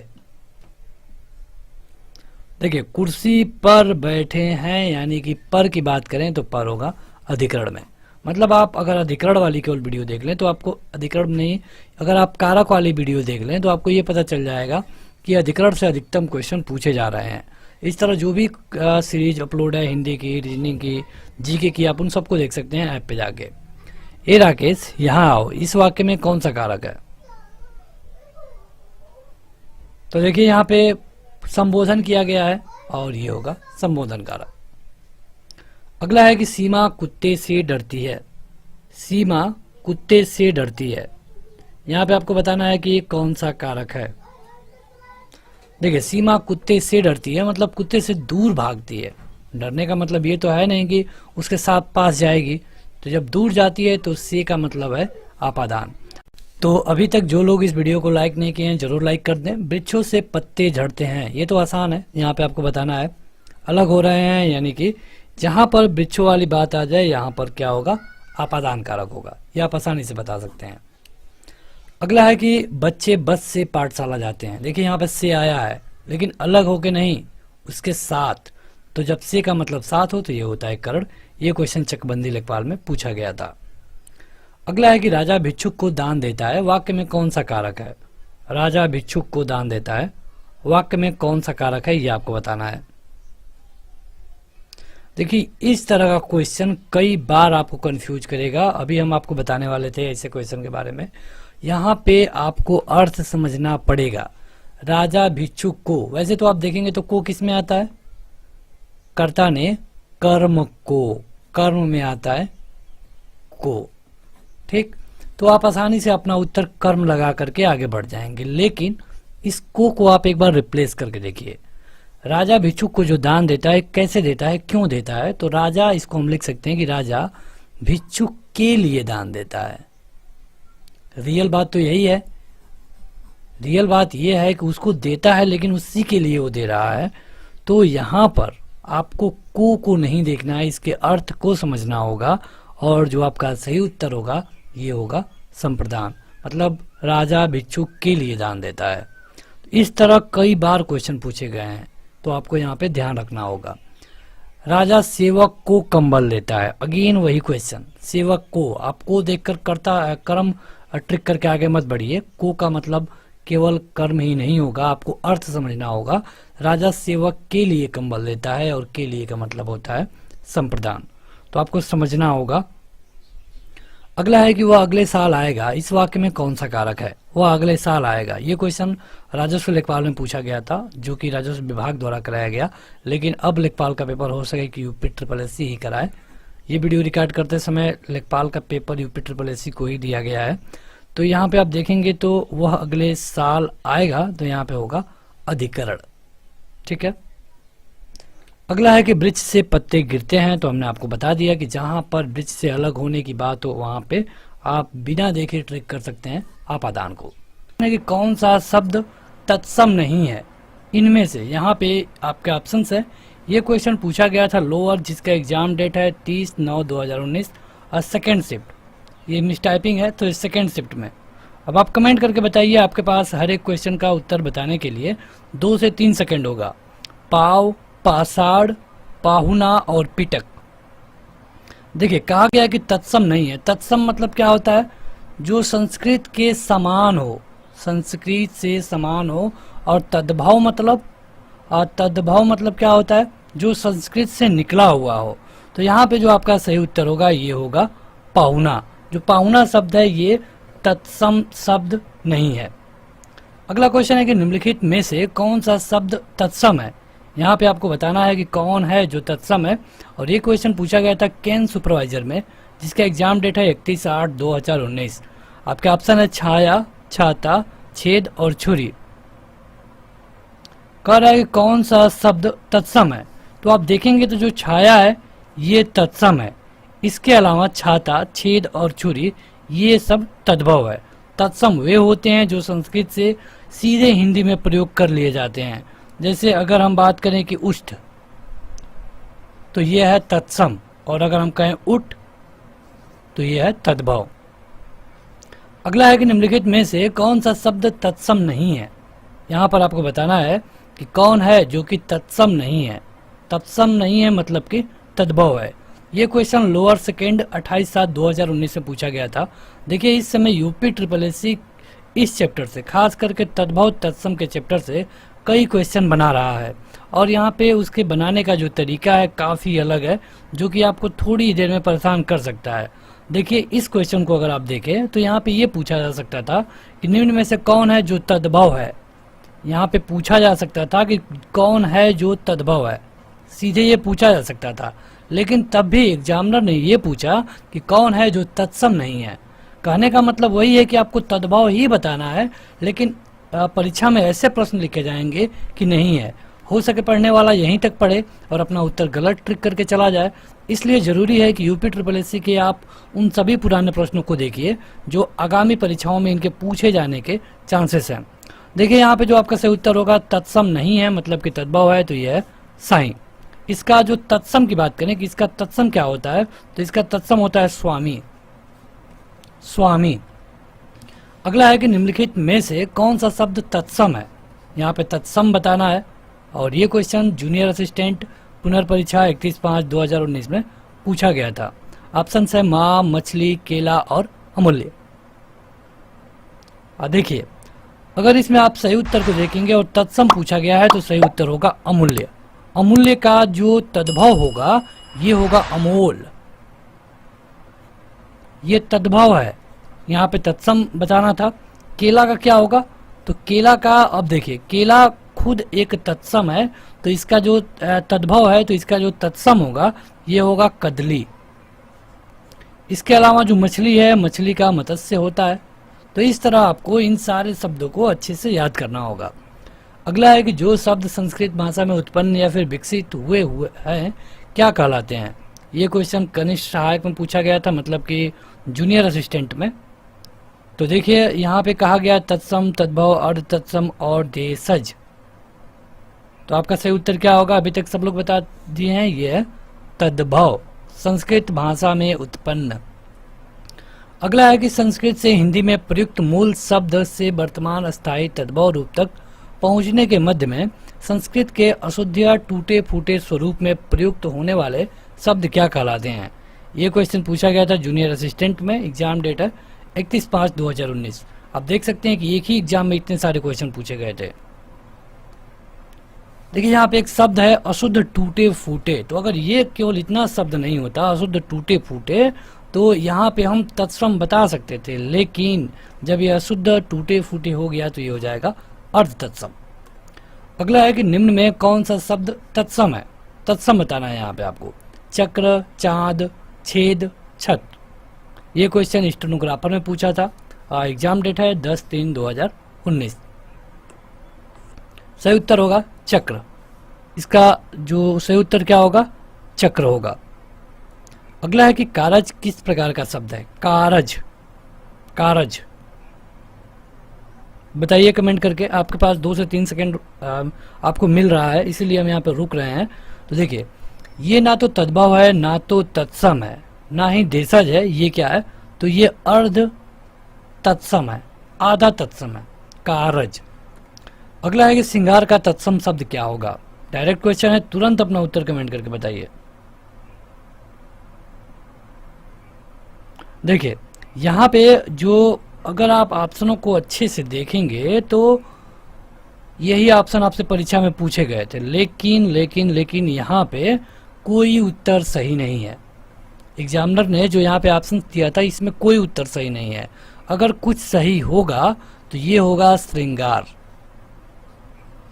Speaker 1: देखिए कुर्सी पर बैठे हैं, यानी कि पर की बात करें तो पर होगा अधिकरण में। मतलब आप अगर अधिकरण वाली केवल वीडियो देख लें तो आपको अधिकरण नहीं, अगर आप कारक वाली वीडियो देख लें तो आपको ये पता चल जाएगा कि अधिकरण से अधिकतम क्वेश्चन पूछे जा रहे हैं। इस तरह जो भी सीरीज अपलोड है, हिंदी की, रीजनिंग की, जीके की, आप उन सबको देख सकते हैं ऐप पे जाके। ए राकेश यहाँ आओ, इस वाक्य में कौन सा कारक है? तो देखिए यहाँ पे संबोधन किया गया है, और ये होगा संबोधन कारक। अगला है कि सीमा कुत्ते से डरती है, सीमा कुत्ते से डरती है, यहाँ पे आपको बताना है कि ये कौन सा कारक है। देखिए सीमा कुत्ते से डरती है मतलब कुत्ते से दूर भागती है, डरने का मतलब ये तो है नहीं कि उसके साथ पास जाएगी, तो जब दूर जाती है तो से का मतलब है अपादान। तो अभी तक जो लोग इस वीडियो को लाइक नहीं किए हैं जरूर लाइक कर दें। वृक्षों से पत्ते झड़ते हैं, ये तो आसान है, यहाँ पे आपको बताना है अलग हो रहे हैं, यानी कि जहाँ पर वृक्षों वाली बात आ जाए यहाँ पर क्या होगा, अपादान कारक होगा, ये आप आसानी से बता सकते हैं। अगला है कि बच्चे बस से पाठशाला जाते हैं, देखिए यहाँ पर से आया है लेकिन अलग होके नहीं, उसके साथ, तो जब से का मतलब साथ हो तो ये होता है करण। ये क्वेश्चन चकबंदी लेखपाल में पूछा गया था। अगला है कि राजा भिक्षुक को दान देता है, वाक्य में कौन सा कारक है? राजा भिक्षुक को दान देता है, वाक्य में कौन सा कारक है ये आपको बताना है। देखिए इस तरह का क्वेश्चन कई बार आपको कंफ्यूज करेगा। अभी हम आपको बताने वाले थे ऐसे क्वेश्चन के बारे में। यहाँ पे आपको अर्थ समझना पड़ेगा। राजा भिक्षुक को, वैसे तो आप देखेंगे तो को किस में आता है, कर्ता ने कर्म को, कर्म में आता है को, ठीक। तो आप आसानी से अपना उत्तर कर्म लगा करके आगे बढ़ जाएंगे। लेकिन इस को आप एक बार रिप्लेस करके देखिए। राजा भिक्षुक को जो दान देता है, कैसे देता है, क्यों देता है, तो राजा, इसको हम लिख सकते हैं कि राजा भिक्षुक के लिए दान देता है। रियल बात तो यही है, रियल बात यह है कि उसको देता है लेकिन उसी के लिए वो दे रहा है। तो यहाँ पर आपको को नहीं देखना है, इसके अर्थ को समझना होगा। और जो आपका सही उत्तर होगा ये होगा संप्रदान, मतलब राजा भिक्षुक के लिए दान देता है। इस तरह कई बार क्वेश्चन पूछे गए हैं, तो आपको यहाँ पे ध्यान रखना होगा। राजा सेवक को कंबल देता है, अगेन वही क्वेश्चन, सेवक को, आपको देखकर करता कर्म ट्रिक करके आगे मत बढ़िए। को का मतलब केवल कर्म ही नहीं होगा, आपको अर्थ समझना होगा। राजा सेवक के लिए कंबल देता है और के लिए का मतलब होता है संप्रदान, तो आपको समझना होगा। अगला है कि वह अगले साल आएगा, इस वाक्य में कौन सा कारक है, वह अगले साल आएगा। ये क्वेश्चन राजस्व लेखपाल में पूछा गया था, जो कि राजस्व विभाग द्वारा कराया गया। लेकिन अब लेखपाल का पेपर हो सके कि यूपी SSS ही कराए। ये वीडियो रिकॉर्ड करते समय लेखपाल का पेपर यूपी SSS को ही दिया गया है। तो यहाँ पे आप देखेंगे तो वह अगले साल आएगा, तो यहाँ पे होगा अधिकरण, ठीक है। अगला है कि वृक्ष से पत्ते गिरते हैं, तो हमने आपको बता दिया कि जहां पर वृक्ष से अलग होने की बात हो वहां पे आप बिना देखे ट्रिक कर सकते हैं आपादान को। कि कौन सा शब्द तत्सम नहीं है इनमें से, यहाँ पे आपके ऑप्शन है। ये क्वेश्चन पूछा गया था लोअर, जिसका एग्जाम डेट है 30/9/2019 और सेकेंड शिफ्ट। ये मिस टाइपिंग है तो सेकेंड शिफ्ट में। अब आप कमेंट करके बताइए, आपके पास हर एक क्वेश्चन का उत्तर बताने के लिए 2 से 3 सेकेंड होगा। पाव, पाषाढ़, पाहुना और पिटक। देखिए कहा गया कि तत्सम नहीं है। तत्सम मतलब क्या होता है, जो संस्कृत के समान हो, संस्कृत से समान हो। और तद्भव मतलब क्या होता है, जो संस्कृत से निकला हुआ हो। तो यहाँ पे जो आपका सही उत्तर होगा ये होगा पाहुना। जो पाहुना शब्द है ये तत्सम शब्द नहीं है। अगला क्वेश्चन है कि निम्नलिखित में से कौन सा शब्द तत्सम है। यहाँ पे आपको बताना है कि कौन है जो तत्सम है। और ये क्वेश्चन पूछा गया था कैन सुपरवाइजर में, जिसका एग्जाम डेट है 31/8/2019। आपके ऑप्शन है छाया, छाता, छेद और छुरी। कह रहा है कि कौन सा शब्द तत्सम है। तो आप देखेंगे तो जो छाया है ये तत्सम है। इसके अलावा छाता, छेद और छुरी ये सब तद्भव है। तत्सम वे होते हैं जो संस्कृत से सीधे हिंदी में प्रयोग कर लिए जाते हैं। जैसे अगर हम बात करें कि उष्ट, तो यह है तत्सम। और अगर हम कहें उठ, तो यह है तद्भव। अगला है कि निम्नलिखित में से कौन सा शब्द तत्सम नहीं है। यहाँ पर आपको बताना है कि कौन है जो कि तत्सम नहीं है। तत्सम नहीं है मतलब कि तद्भव है। ये क्वेश्चन लोअर सेकेंड 28/7/2019 में पूछा गया था। देखिए इस समय यूपी SSS इस चैप्टर से, खास करके तद्भव तत्सम के चैप्टर से कई क्वेश्चन बना रहा है। और यहाँ पे उसके बनाने का जो तरीका है काफ़ी अलग है, जो कि आपको थोड़ी देर में परेशान कर सकता है। देखिए इस क्वेश्चन को अगर आप देखें तो यहाँ पे ये पूछा जा सकता था कि निम्न में से कौन है जो तद्भव है। यहाँ पे पूछा जा सकता था कि कौन है जो तद्भव है, सीधे ये पूछा जा सकता था। लेकिन तब भी एग्जामिनर ने ये पूछा कि कौन है जो तत्सम नहीं है। कहने का मतलब वही है कि आपको तद्भव ही बताना है, लेकिन परीक्षा में ऐसे प्रश्न लिखे जाएंगे कि नहीं है। हो सके पढ़ने वाला यहीं तक पढ़े और अपना उत्तर गलत ट्रिक करके चला जाए। इसलिए ज़रूरी है कि यूपी SSS के आप उन सभी पुराने प्रश्नों को देखिए जो आगामी परीक्षाओं में इनके पूछे जाने के चांसेस हैं। देखिए यहाँ पे जो आपका सही उत्तर होगा तत्सम नहीं है मतलब कि तद्भव है, तो यह है साईं। इसका जो तत्सम की बात करें कि इसका तत्सम क्या होता है, तो इसका तत्सम होता है स्वामी, स्वामी। अगला है कि निम्नलिखित में से कौन सा शब्द तत्सम है। यहाँ पे तत्सम बताना है। और ये क्वेश्चन जूनियर असिस्टेंट पुनर्परीक्षा 31/5/2019 में पूछा गया था। ऑप्शन है माँ, मछली, केला और अमूल्य। देखिए अगर इसमें आप सही उत्तर को देखेंगे और तत्सम पूछा गया है तो सही उत्तर होगा अमूल्य। अमूल्य का जो तद्भव होगा ये होगा अमोल, ये तद्भव है, यहाँ पे तत्सम बताना था। केला का क्या होगा, तो केला का, अब देखिए केला खुद एक तत्सम है, तो इसका जो तद्भव है तो इसका जो तत्सम होगा ये होगा कदली। इसके अलावा जो मछली है, मछली का मत्स्य होता है। तो इस तरह आपको इन सारे शब्दों को अच्छे से याद करना होगा। अगला है कि जो शब्द संस्कृत भाषा में उत्पन्न या फिर विकसित हुए हैं क्या कहलाते हैं। ये क्वेश्चन कनिष्ठ सहायक में पूछा गया था, मतलब कि जूनियर असिस्टेंट में। तो देखिए यहाँ पे कहा गया तत्सम, तद्भव, अर्ध तत्सम और देशज। तो आपका सही उत्तर क्या होगा, अभी तक सब लोग बता दिए हैं, ये है तद्भव, संस्कृत भाषा में उत्पन्न। अगला है कि संस्कृत से हिंदी में प्रयुक्त मूल शब्द से वर्तमान स्थायी तद्भव रूप तक पहुंचने के मध्य में संस्कृत के अशुद्ध या टूटे फूटे स्वरूप में प्रयुक्त होने वाले शब्द क्या कहलाते हैं। ये क्वेश्चन पूछा गया था जूनियर असिस्टेंट में। एग्जाम डेट है 31/5/2019। आप देख सकते हैं कि एक ही एग्जाम में इतने सारे क्वेश्चन पूछे गए थे। देखिए यहाँ पे एक शब्द है अशुद्ध टूटे फूटे, तो अगर ये केवल इतना शब्द नहीं होता अशुद्ध टूटे फूटे तो यहाँ पे हम तत्सम बता सकते थे, लेकिन जब ये अशुद्ध टूटे फूटे हो गया तो ये हो जाएगा अर्ध तत्सम। अगला है कि निम्न में कौन सा शब्द तत्सम है, तत्सम बताना है यहाँ पे आपको। चक्र, चांद, छेद, छत। ये क्वेश्चन स्टेनोग्राफर में पूछा था। एग्जाम डेट है 10/3/2019। सही उत्तर होगा चक्र। इसका जो सही उत्तर क्या होगा, चक्र होगा। अगला है कि कारज किस प्रकार का शब्द है। कारज, कारज बताइए कमेंट करके। आपके पास 2 से 3 सेकंड आपको मिल रहा है, इसीलिए हम यहाँ पे रुक रहे हैं। तो देखिए ये ना तो तद्भव है, ना तो तत्सम है, ना ही देशज है। ये क्या है, तो ये अर्ध तत्सम है, आधा तत्सम है, कारज। अगला है कि श्रृंगार का तत्सम शब्द क्या होगा। डायरेक्ट क्वेश्चन है, तुरंत अपना उत्तर कमेंट करके बताइए। देखिए यहाँ पे जो, अगर आप ऑप्शनों को अच्छे से देखेंगे तो यही ऑप्शन आपसे परीक्षा में पूछे गए थे, लेकिन यहाँ पे कोई उत्तर सही नहीं है। एग्जामिनर ने जो यहाँ पे ऑप्शन दिया था इसमें कोई उत्तर सही नहीं है। अगर कुछ सही होगा तो ये होगा श्रृंगार,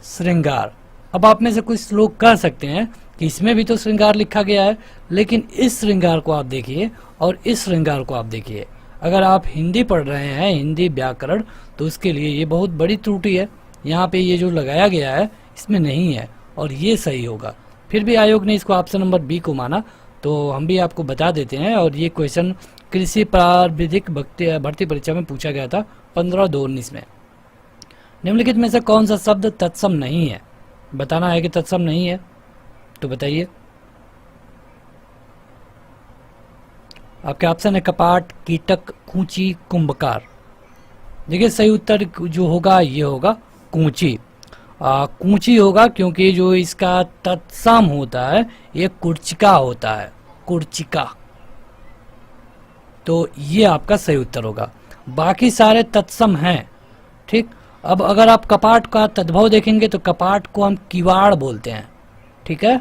Speaker 1: श्रृंगार। अब आप में से कुछ लोग कह सकते हैं कि इसमें भी तो श्रृंगार लिखा गया है, लेकिन इस श्रृंगार को आप देखिए और इस श्रृंगार को आप देखिए। अगर आप हिंदी पढ़ रहे हैं, हिंदी व्याकरण, तो उसके लिए ये बहुत बड़ी त्रुटि है। यहाँ पे ये जो लगाया गया है इसमें नहीं है और ये सही होगा। फिर भी आयोग ने इसको ऑप्शन नंबर बी को माना, तो हम भी आपको बता देते हैं। और ये क्वेश्चन कृषि प्राविधिक भर्ती परीक्षा में पूछा गया था 15/2/19 में। निम्नलिखित में से कौन सा शब्द तत्सम नहीं है, बताना है कि तत्सम नहीं है। तो बताइए। आपके ऑप्शन है कपाट, कीटक, कूंची, कुंभकार। देखिए सही उत्तर जो होगा ये होगा कूंची। कूंची होगा क्योंकि जो इसका तत्सम होता है ये कुर्चिका होता है, कुर्चिका। तो ये आपका सही उत्तर होगा। बाकी सारे तत्सम हैं, ठीक। अब अगर आप कपाट का तद्भव देखेंगे तो कपाट को हम किवाड़ बोलते हैं, ठीक है।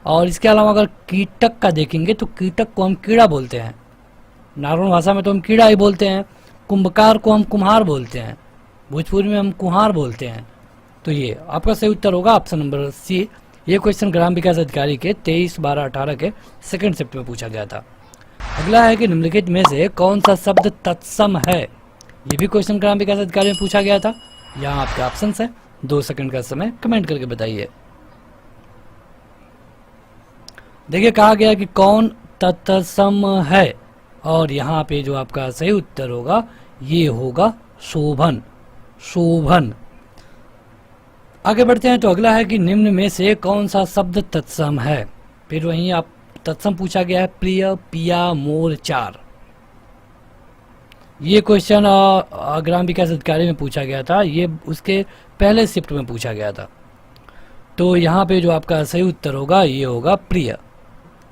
Speaker 1: और इसके अलावा अगर कीटक का देखेंगे तो कीटक को हम कीड़ा बोलते हैं, नॉर्मल भाषा में तो हम कीड़ा ही बोलते हैं। कुंभकार को हम कुम्हार बोलते हैं, भोजपुरी में हम कुम्हार बोलते हैं। तो ये आपका सही उत्तर होगा ऑप्शन नंबर सी। ये क्वेश्चन ग्राम विकास अधिकारी के 23/12/18 के सेकंड शिफ्ट में पूछा गया था। अगला है कि निम्नलिखित में से कौन सा शब्द तत्सम है। ये भी क्वेश्चन ग्राम विकास अधिकारी में पूछा गया था। यहाँ आपके ऑप्शन है, 2 सेकंड का समय कमेंट करके बताइए। देखिए कहा गया कि कौन तत्सम है, और यहाँ पे जो आपका सही उत्तर होगा ये होगा शोभन, शोभन। आगे बढ़ते हैं। तो अगला है कि निम्न में से कौन सा शब्द तत्सम है। फिर वहीं आप तत्सम पूछा गया है, प्रिय, पिया, मोर, चार। ये क्वेश्चन ग्राम विकास अधिकारी में पूछा गया था, ये उसके पहले शिफ्ट में पूछा गया था। तो यहाँ पे जो आपका सही उत्तर होगा ये होगा प्रिय।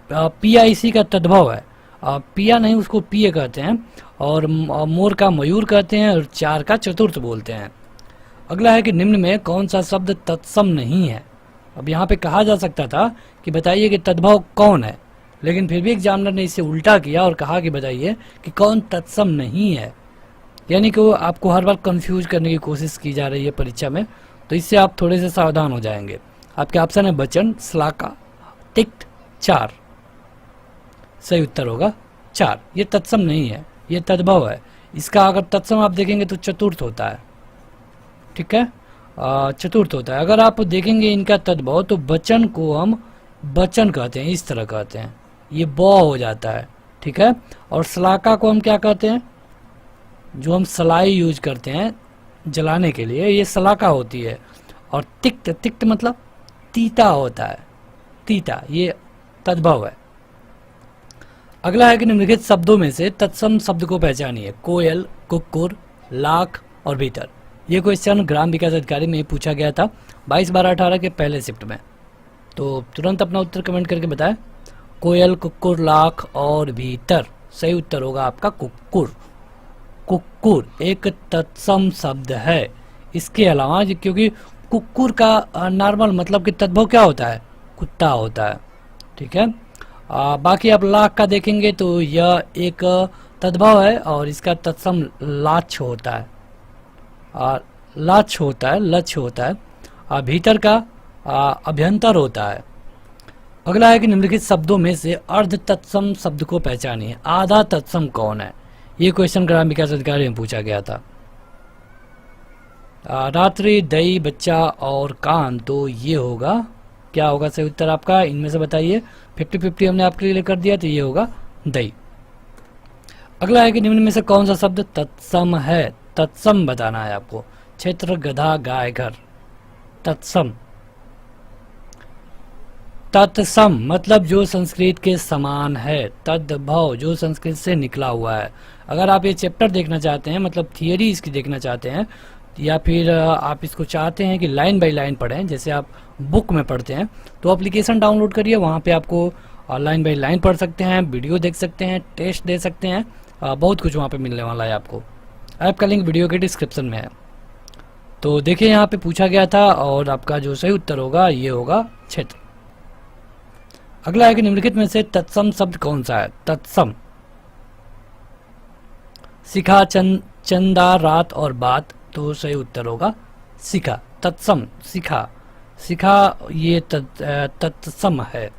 Speaker 1: पिया इसी का तद्भव है। पिया नहीं, उसको पिय कहते हैं, और मोर का मयूर कहते हैं, और चार का चतुर्थ बोलते हैं। अगला है कि निम्न में कौन सा शब्द तत्सम नहीं है। अब यहाँ पे कहा जा सकता था कि बताइए कि तद्भव कौन है, लेकिन फिर भी एग्जामिनर ने इसे उल्टा किया और कहा कि बताइए कि कौन तत्सम नहीं है। यानी कि वो आपको हर बार कंफ्यूज करने की कोशिश की जा रही है परीक्षा में, तो इससे आप थोड़े से सावधान हो जाएंगे। आपके ऑप्शन है वचन, श्लाका, तिक्त, चार। सही उत्तर होगा चार। ये तत्सम नहीं है, ये तद्भव है। इसका अगर तत्सम आप देखेंगे तो चतुर्थ होता है, ठीक है, चतुर्थ होता है। अगर आप देखेंगे इनका तद्भव तो वचन को हम वचन कहते हैं, इस तरह कहते हैं, ये ब हो जाता है, ठीक है। और श्लाका को हम क्या कहते हैं, जो हम सलाई यूज करते हैं जलाने के लिए, ये श्लाका होती है। और तिक्त, तिक्त मतलब तीता होता है, तीता, ये तद्भव है। अगला है कि निम्नलिखित शब्दों में से तत्सम शब्द को पहचानिए। कोयल, कुक्कुर, लाख और भीतर। ये क्वेश्चन ग्राम विकास अधिकारी में पूछा गया था 22/12/18 के पहले शिफ्ट में। तो तुरंत अपना उत्तर कमेंट करके बताएं। कोयल, कुक्कुर, लाख और भीतर। सही उत्तर होगा आपका कुक्कुर। कुक्कुर एक तत्सम शब्द है। इसके अलावा क्योंकि कुक्कुर का नॉर्मल मतलब कि तद्भव क्या होता है, कुत्ता होता है, ठीक है। बाकी आप लाख का देखेंगे तो यह एक तद्भव है और इसका तत्सम लाच होता है, लाच होता है, लक्ष्य होता है। भीतर का अभ्यंतर होता है। अगला है कि निम्नलिखित शब्दों में से अर्ध तत्सम शब्द को पहचानिए। आधा तत्सम कौन है। ये क्वेश्चन ग्राम विकास अधिकारी में पूछा गया था। रात्रि, दई, बच्चा और कान। तो ये होगा, क्या होगा सही उत्तर आपका, इनमें से बताइए। 50-50 हमने आपके लिए कर दिया, तो ये होगा दई। अगला है कि निम्न में से कौन सा शब्द तत्सम है। तत्सम बताना है आपको। क्षेत्र, गधा, गाय, घर। तत्सम, तत्सम मतलब जो संस्कृत के समान है। तद्भव जो संस्कृत से निकला हुआ है। अगर आप ये चैप्टर देखना चाहते हैं, मतलब थियरी इसकी देखना चाहते हैं, या फिर आप इसको चाहते हैं कि लाइन बाय लाइन पढ़ें जैसे आप बुक में पढ़ते हैं, तो एप्लीकेशन डाउनलोड करिए। वहाँ पे आपको लाइन बाय लाइन पढ़ सकते हैं, वीडियो देख सकते हैं, टेस्ट दे सकते हैं, बहुत कुछ वहाँ पे मिलने वाला है आपको। ऐप का लिंक वीडियो के डिस्क्रिप्शन में है। तो देखिए यहाँ पे पूछा गया था और आपका जो सही उत्तर होगा ये होगा क्षेत्र। अगला है कि निम्नलिखित में से तत्सम शब्द कौन सा है। तत्सम, शिखा, चंदा, रात और बात। तो सही उत्तर होगा शिखा। तत्सम, शिखा, शिखा ये तत्सम है।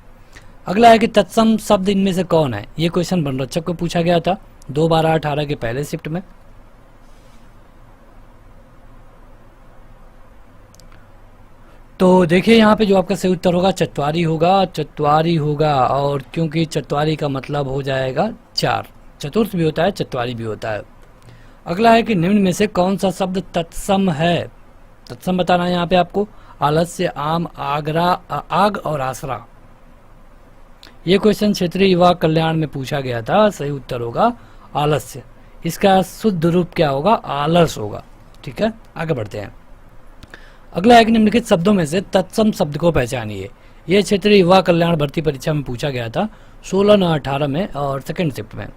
Speaker 1: अगला है कि तत्सम शब्द इनमें से कौन है। ये क्वेश्चन वनरक्षक को पूछा गया था 2/12/18 के पहले शिफ्ट में। तो देखिए यहाँ पे जो आपका सही उत्तर होगा चत्वारी होगा, चत्वारी होगा। और क्योंकि चत्वारी का मतलब हो जाएगा चार, चतुर्थ भी होता है, चत्वारी भी होता है। अगला है कि निम्न में से कौन सा शब्द तत्सम है। तत्सम बताना है यहाँ पे आपको। आलस्य, आम, आगरा, आग और आसरा। ये क्वेश्चन क्षेत्रीय युवा कल्याण में पूछा गया था। सही उत्तर होगा आलस्य। इसका शुद्ध रूप क्या होगा, आलस होगा, ठीक है। आगे बढ़ते हैं। अगला है कि निम्नलिखित शब्दों में से तत्सम शब्द को पहचानिए। यह क्षेत्रीय युवा कल्याण भर्ती परीक्षा में पूछा गया था 16/9/18 में और सेकंड शिफ्ट में।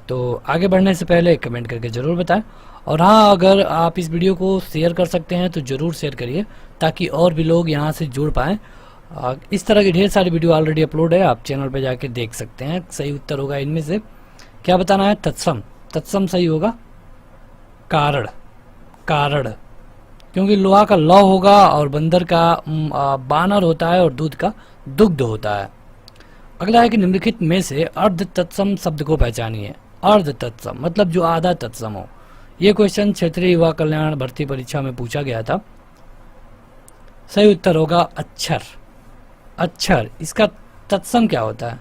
Speaker 1: तो आगे बढ़ने से पहले कमेंट करके ज़रूर बताएं। और हाँ, अगर आप इस वीडियो को शेयर कर सकते हैं तो ज़रूर शेयर करिए ताकि और भी लोग यहाँ से जुड़ पाएँ। इस तरह की ढेर सारी वीडियो ऑलरेडी अपलोड है, आप चैनल पर जाके देख सकते हैं। सही उत्तर होगा इनमें से, क्या बताना है, तत्सम। तत्सम सही होगा कारण, कारण, क्योंकि लोहा का लौ होगा और बंदर का बानर होता है और दूध का दुग्ध होता है। अगला है कि निम्नलिखित में से अर्ध तत्सम शब्द को पहचानिए। अर्ध तत्सम मतलब जो आधा तत्सम हो। ये क्वेश्चन क्षेत्रीय युवा कल्याण भर्ती परीक्षा में पूछा गया था। सही उत्तर होगा अक्षर। अक्षर, इसका तत्सम क्या होता है,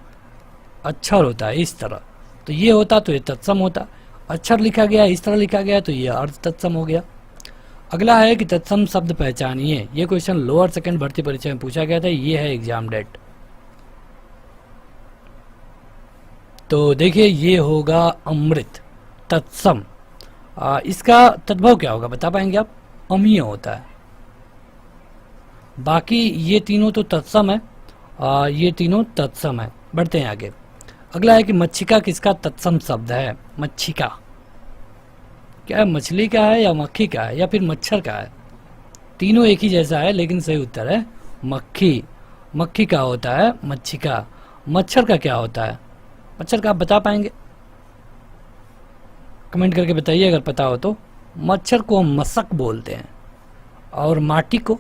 Speaker 1: अक्षर होता है इस तरह। तो ये होता तो ये तत्सम होता। अक्षर लिखा गया, इस तरह लिखा गया तो ये अर्ध तत्सम हो गया। अगला है कि तत्सम शब्द पहचानिए। ये क्वेश्चन लोअर सेकंड भर्ती परीक्षा में पूछा गया था। ये है एग्जाम डेट। तो देखिए ये होगा अमृत। तत्सम, इसका तद्भव क्या होगा बता पाएंगे आप, अमीय होता है। बाकी ये तीनों तो तत्सम है, ये तीनों तत्सम है। बढ़ते हैं आगे। अगला है कि मच्छिका किसका तत्सम शब्द है। मच्छिका क्या है, मछली का है या मक्खी का है या फिर मच्छर का है? तीनों एक ही जैसा है लेकिन सही उत्तर है मक्खी। मक्खी का होता है मच्छी का। मच्छर का क्या होता है? मच्छर का आप बता पाएंगे? कमेंट करके बताइए अगर पता हो तो। मच्छर को हम मशक बोलते हैं। और माटी को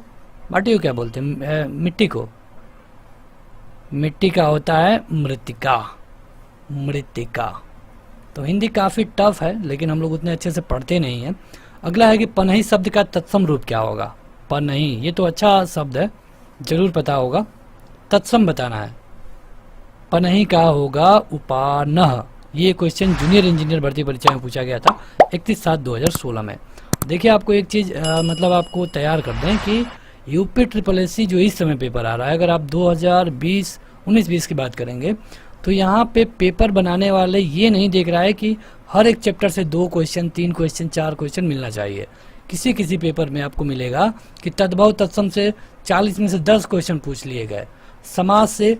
Speaker 1: क्या बोलते हैं? मिट्टी को। मिट्टी का होता है मृतिका। मृतिका। तो हिंदी काफ़ी टफ है लेकिन हम लोग उतने अच्छे से पढ़ते नहीं हैं। अगला है कि पनही शब्द का तत्सम रूप क्या होगा? पनही, ये तो अच्छा शब्द है, जरूर पता होगा। तत्सम बताना है। पनही का होगा उपानह। ये क्वेश्चन जूनियर इंजीनियर भर्ती परीक्षा में पूछा गया था 31/7/2016 में। देखिए आपको एक चीज़ मतलब आपको तैयार कर दें कि यूपी SSSC जो इस समय पेपर आ रहा है, अगर आप 2019-20 की बात करेंगे तो यहाँ पे पेपर बनाने वाले ये नहीं देख रहा है कि हर एक चैप्टर से 2 क्वेश्चन, 3 क्वेश्चन, 4 क्वेश्चन मिलना चाहिए। किसी किसी पेपर में आपको मिलेगा कि तद्भव तत्सम से 40 में से 10 क्वेश्चन पूछ लिए गए, समास से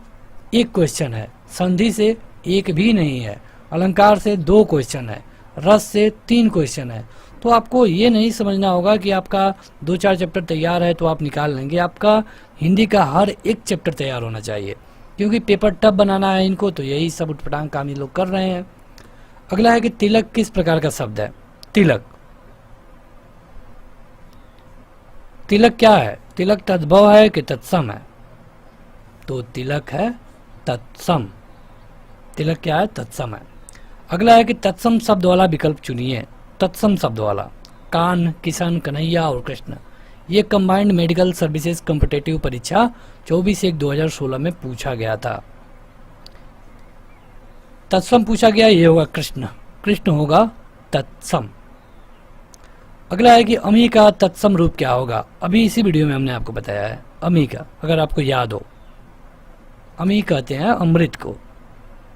Speaker 1: 1 क्वेश्चन है, संधि से 1 भी नहीं है, अलंकार से 2 क्वेश्चन है, रस से 3 क्वेश्चन है। तो आपको ये नहीं समझना होगा कि आपका 2-4 चैप्टर तैयार है तो आप निकाल लेंगे। आपका हिंदी का हर एक चैप्टर तैयार होना चाहिए क्योंकि पेपर टफ बनाना है इनको, तो यही सब उठपटांग काम ये लोग कर रहे हैं। अगला है कि तिलक किस प्रकार का शब्द है? तिलक। तिलक क्या है? तिलक तद्भव है कि तत्सम है? तो तिलक है तत्सम। तिलक क्या है? तत्सम है। अगला है कि तत्सम शब्द वाला विकल्प चुनिए। तत्सम शब्द वाला कान, किशन, कन्हैया और कृष्ण। ये कंबाइंड मेडिकल सर्विसेज कॉम्पिटिटिव परीक्षा 24/1/2016 में पूछा गया था। तत्सम पूछा गया, ये होगा कृष्ण। कृष्ण होगा तत्सम। अगला है कि अमी का तत्सम रूप क्या होगा? अभी इसी वीडियो में हमने आपको बताया है अमी का, अगर आपको याद हो। अमी कहते हैं अमृत को।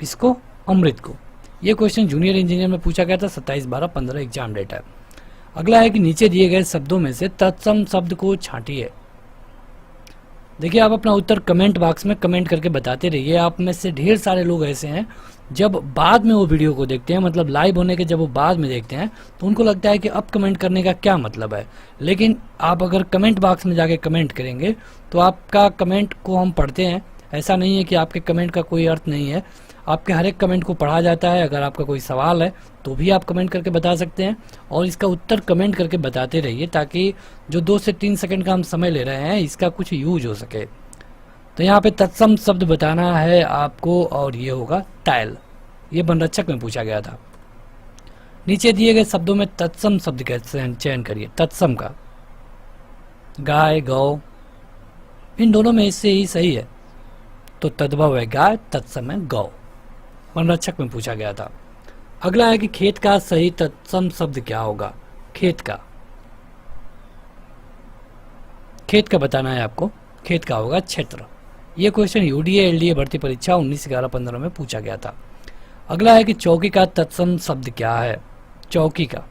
Speaker 1: किसको? अमृत को। ये क्वेश्चन जूनियर इंजीनियर में पूछा गया था 27/12/15 एग्जाम डेट है। अगला है कि नीचे दिए गए शब्दों में से तत्सम शब्द को छांटिए। देखिए आप अपना उत्तर कमेंट बॉक्स में कमेंट करके बताते रहिए। आप में से ढेर सारे लोग ऐसे हैं जब बाद में वो वीडियो को देखते हैं, मतलब लाइव होने के जब वो बाद में देखते हैं तो उनको लगता है कि अब कमेंट करने का क्या मतलब है। लेकिन आप अगर कमेंट बॉक्स में जाके कमेंट करेंगे तो आपका कमेंट को हम पढ़ते हैं। ऐसा नहीं है कि आपके कमेंट का कोई अर्थ नहीं है, आपके हर एक कमेंट को पढ़ा जाता है। अगर आपका कोई सवाल है तो भी आप कमेंट करके बता सकते हैं और इसका उत्तर कमेंट करके बताते रहिए ताकि जो 2 से 3 सेकंड का हम समय ले रहे हैं इसका कुछ यूज हो सके। तो यहाँ पे तत्सम शब्द बताना है आपको और ये होगा टाइल। ये वनरक्षक में पूछा गया था। नीचे दिए गए शब्दों में तत्सम शब्द का चयन करिए। तत्सम का गाय, गौ, इन दोनों में इससे ही सही है। तो तद्भव है गाय, तत्सम है गौ। वनरक्षक में पूछा गया था। अगला है कि खेत का सही तत्सम शब्द क्या होगा? खेत का। खेत का बताना है आपको। खेत का होगा क्षेत्र। ये क्वेश्चन यूडीए एलडीए भर्ती परीक्षा 19/11/15 में पूछा गया था। अगला है कि चौकी का तत्सम शब्द क्या है? चौकी का।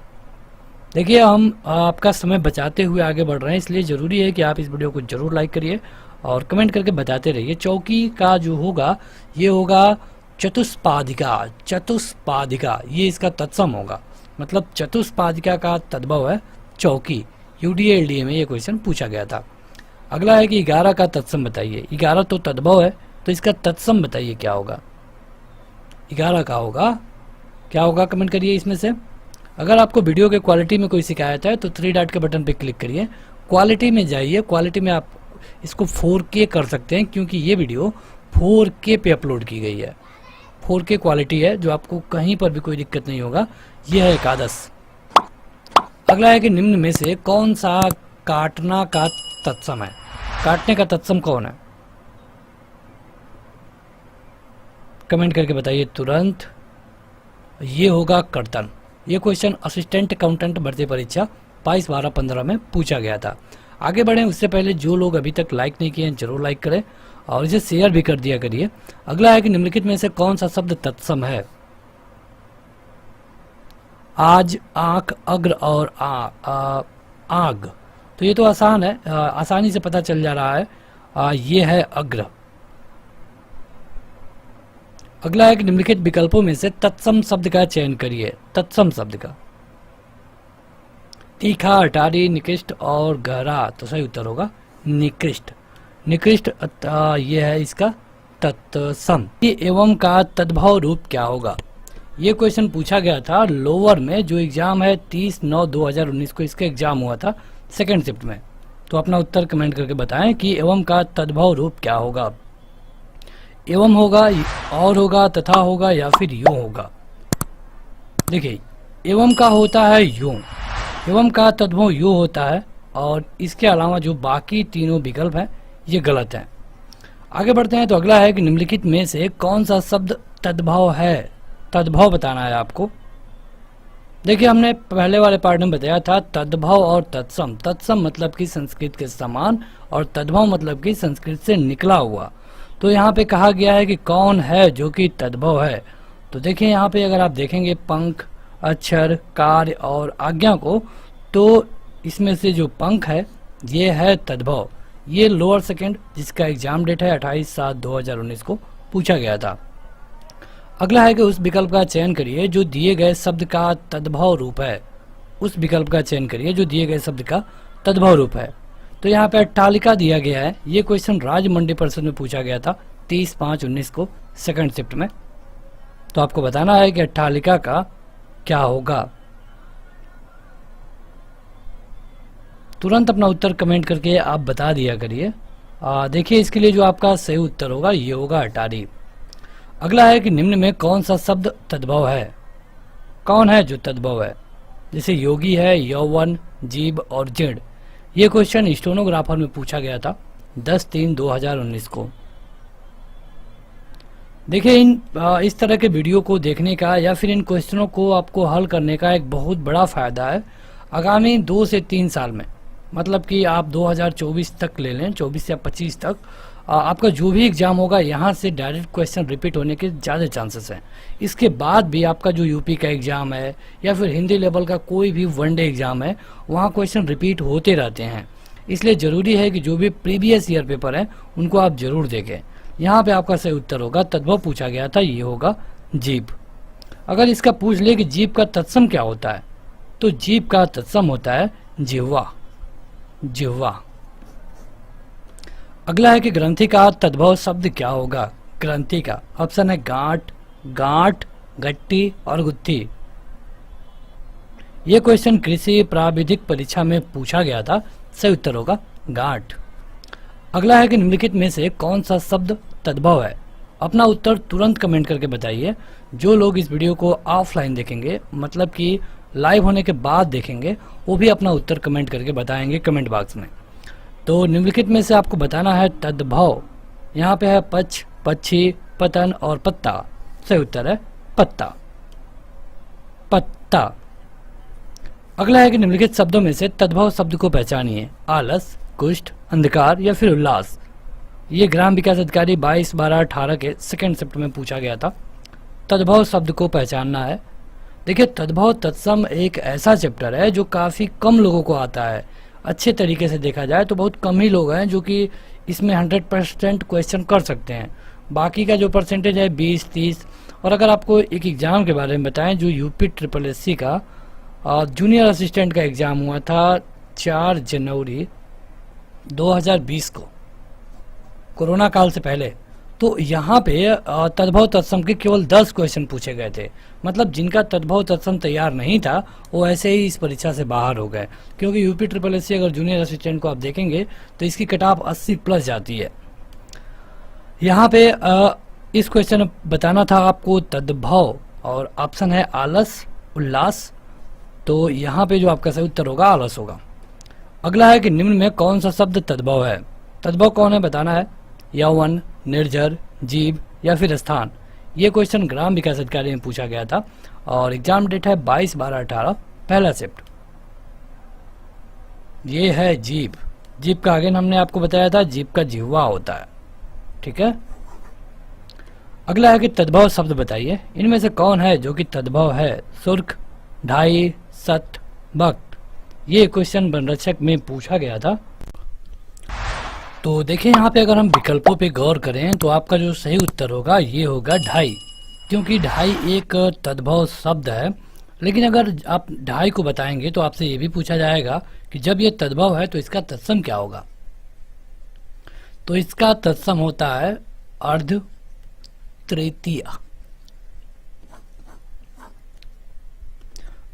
Speaker 1: देखिए हम आपका समय बचाते हुए आगे बढ़ रहे हैं, इसलिए ज़रूरी है कि आप इस वीडियो को जरूर लाइक करिए और कमेंट करके बताते रहिए। चौकी का जो होगा ये होगा चतुष्पादिका। चतुष्पादिका ये इसका तत्सम होगा, मतलब चतुष्पादिका का तद्भव है चौकी। यूडीए एलडीए में ये क्वेश्चन पूछा गया था। अगला है कि 11 का तत्सम बताइए। 11 तो तद्भव है तो इसका तत्सम बताइए क्या होगा? 11 का होगा क्या होगा? कमेंट करिए इसमें से। अगर आपको वीडियो के क्वालिटी में कोई शिकायत है तो 3 डॉट के बटन पर क्लिक करिए, क्वालिटी में जाइए। क्वालिटी में आप इसको 4K कर सकते हैं क्योंकि ये वीडियो 4K पे अपलोड की गई है। 4K क्वालिटी है जो आपको कहीं पर भी कोई दिक्कत नहीं होगा। यह है एकादश। अगला है कि निम्न में से कौन सा काटना का तत्सम है? काटने का तत्सम कौन है? कमेंट करके बताइए तुरंत। ये होगा कर्तन। ये क्वेश्चन असिस्टेंट अकाउंटेंट भर्ती परीक्षा 22/12/15 में पूछा गया था। आगे बढ़ें उससे पहले जो लोग अभी तक लाइक नहीं किए हैं जरूर लाइक करें और इसे शेयर भी कर दिया करिए। अगला है कि निम्नलिखित में से कौन सा शब्द तत्सम है? आज, आंख, अग्र और आग। तो ये तो आसान है, आसानी से पता चल जा रहा है। ये है अग्र। अगला है कि निम्नलिखित विकल्पों में से तत्सम शब्द का चयन करिए। तत्सम शब्द का तीखा, अटारी, निकृष्ट और गहरा। तो सही उत्तर होगा निकृष्ट। निकृष्ट ये है इसका तत्सम। एवं का तद्भव रूप क्या होगा? ये क्वेश्चन पूछा गया था लोअर में, जो एग्जाम है 30/9/2019 को इसका एग्जाम हुआ था सेकेंड शिफ्ट में। तो अपना उत्तर कमेंट करके बताएं कि एवं का तद्भव रूप क्या होगा। एवं होगा, और होगा, तथा होगा या फिर यूं होगा। देखिए एवं का होता है यूं, एवं का तद्भव यूं होता है, और इसके अलावा जो बाकी तीनों विकल्प हैं ये गलत हैं। आगे बढ़ते हैं। तो अगला है कि निम्नलिखित में से कौन सा शब्द तद्भव है? तद्भव बताना है आपको। देखिए हमने पहले वाले पार्ट में बताया था तद्भव और तत्सम। तत्सम मतलब कि संस्कृत के समान, और तद्भव मतलब कि संस्कृत से निकला हुआ। तो यहाँ पे कहा गया है कि कौन है जो कि तद्भव है। तो देखिए यहाँ पे अगर आप देखेंगे पंख, अक्षर, कार्य और आज्ञा को, तो इसमें से जो पंख है ये है तद्भव। ये लोअर सेकेंड जिसका एग्जाम डेट है 28/7/2019 को पूछा गया था। अगला है कि उस विकल्प का चयन करिए जो दिए गए शब्द का तद्भव रूप है। उस विकल्प का चयन करिए जो दिए गए शब्द का तद्भव रूप है। तो यहाँ पे अट्टालिका दिया गया है। ये क्वेश्चन राज्य मंडी परिषद में पूछा गया था 30/5/19 को सेकंड शिफ्ट में। तो आपको बताना है कि अट्टालिका का क्या होगा। तुरंत अपना उत्तर कमेंट करके आप बता दिया करिए। देखिए इसके लिए जो आपका सही उत्तर होगा ये होगा अटारी। अगला है कि निम्न में कौन सा शब्द तद्भव है? कौन है जो तद्भव है? जैसे योगी है, यौवन, जीव और जीर्ण। ये क्वेश्चन स्टेनोग्राफर में पूछा गया था 10/3/2019 को। देखिए इस तरह के वीडियो को देखने का या फिर इन क्वेश्चनों को आपको हल करने का एक बहुत बड़ा फायदा है। आगामी 2 से 3 साल में, मतलब कि आप 2024 तक ले लें, 24 या 25 तक, आपका जो भी एग्जाम होगा यहाँ से डायरेक्ट क्वेश्चन रिपीट होने के ज़्यादा चांसेस हैं। इसके बाद भी आपका जो यूपी का एग्ज़ाम है या फिर हिंदी लेवल का कोई भी वनडे एग्ज़ाम है, वहाँ क्वेश्चन रिपीट होते रहते हैं। इसलिए ज़रूरी है कि जो भी प्रीवियस ईयर पेपर हैं उनको आप ज़रूर देखें। यहाँ पे आपका सही उत्तर होगा तद्भव पूछा गया था, ये होगा जीभ। अगर इसका पूछ ले कि जीभ का तत्सम क्या होता है, तो जीभ का तत्सम होता है जिह्वा। जिह्वा। अगला है कि ग्रंथि का तद्भव शब्द क्या होगा? ग्रंथि का ऑप्शन है गांठ, गांठ, गट्टी और गुत्थी। यह क्वेश्चन कृषि प्राविधिक परीक्षा में पूछा गया था। सही उत्तर होगा गांठ। अगला है कि निम्नलिखित में से कौन सा शब्द तद्भव है? अपना उत्तर तुरंत कमेंट करके बताइए। जो लोग इस वीडियो को ऑफलाइन देखेंगे, मतलब कि लाइव होने के बाद देखेंगे, वो भी अपना उत्तर कमेंट करके बताएंगे कमेंट बॉक्स में। तो निम्नलिखित में से आपको बताना है तद्भव। यहाँ पे है पक्ष, पक्षी, पतन और पत्ता। सही उत्तर है पत्ता। पत्ता। अगला है कि निम्नलिखित शब्दों में से तद्भव शब्द को पहचानिए। आलस, कुष्ठ, अंधकार या फिर उल्लास। ये ग्राम विकास अधिकारी 22/12/18 के सेकेंड शिफ्ट में पूछा गया था। तद्भव शब्द को पहचानना है। देखिए तद्भव तत्सम एक ऐसा चैप्टर है जो काफ़ी कम लोगों को आता है। अच्छे तरीके से देखा जाए तो बहुत कम ही लोग हैं जो कि इसमें 100% क्वेश्चन कर सकते हैं। बाकी का जो परसेंटेज है 20-30। और अगर आपको एक एग्ज़ाम के बारे में बताएं जो यूपी SSSC का जूनियर असिस्टेंट का एग्ज़ाम हुआ था 4 जनवरी 2020 को, कोरोना काल से पहले, तो यहाँ पे तद्भव तत्सम के केवल 10 क्वेश्चन पूछे गए थे। मतलब जिनका तद्भव तत्सम तैयार नहीं था वो ऐसे ही इस परीक्षा से बाहर हो गए, क्योंकि यूपी SSSC अगर जूनियर असिस्टेंट को आप देखेंगे तो इसकी कट ऑफ 80+ जाती है। यहाँ पे इस क्वेश्चन में बताना था आपको तद्भव, और ऑप्शन है आलस, उल्लास। तो यहाँ पे जो आपका सही उत्तर होगा आलस होगा। अगला है कि निम्न में कौन सा शब्द तद्भव है? तद्भव कौन है बताना है। यौवन, निर्जर, जीव या फिर स्थान। ये क्वेश्चन ग्राम विकास अधिकारी में पूछा गया था और एग्जाम डेट है 22/12/18 पहला शिफ्ट। ये है जीव। जीव का आगे हमने आपको बताया था जीव का जिह्वा होता है। ठीक है। अगला है कि तद्भव शब्द बताइए। इनमें से कौन है जो कि तद्भव है? सुर्ख, ढाई, सत, भक्त। ये क्वेश्चन वनरक्षक में पूछा गया था। तो देखिए यहाँ पे अगर हम विकल्पों पे गौर करें तो आपका जो सही उत्तर होगा ये होगा ढाई, क्योंकि ढाई एक तद्भव शब्द है लेकिन अगर आप ढाई को बताएंगे तो आपसे ये भी पूछा जाएगा कि जब ये तद्भव है तो इसका तत्सम क्या होगा। तो इसका तत्सम होता है अर्ध तृतीय।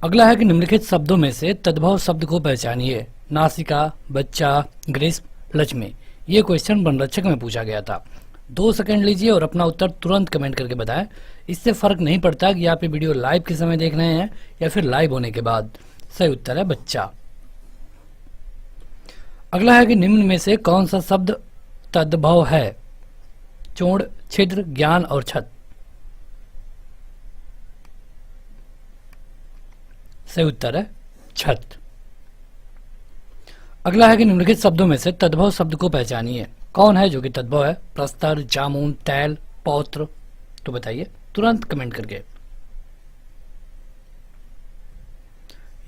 Speaker 1: अगला है कि निम्नलिखित शब्दों में से तद्भव शब्द को पहचानिए। नासिका, बच्चा, ग्रीष्म, लक्ष्मी। ये क्वेश्चन वनरक्षक में पूछा गया था। 2 सेकंड लीजिए और अपना उत्तर तुरंत कमेंट करके बताएं। इससे फर्क नहीं पड़ता कि आप ये वीडियो लाइव के समय देख रहे हैं या फिर लाइव होने के बाद। सही उत्तर है बच्चा। अगला है कि निम्न में से कौन सा शब्द तद्भव है। चोड़, छिद्र, ज्ञान और छत। सही उत्तर है छत। अगला है कि निम्नलिखित शब्दों में से तद्भव शब्द को पहचानिए। कौन है जो कि तद्भव है। प्रस्तर, जामुन, तैल, पौत्र। तो बताइए तुरंत कमेंट करके।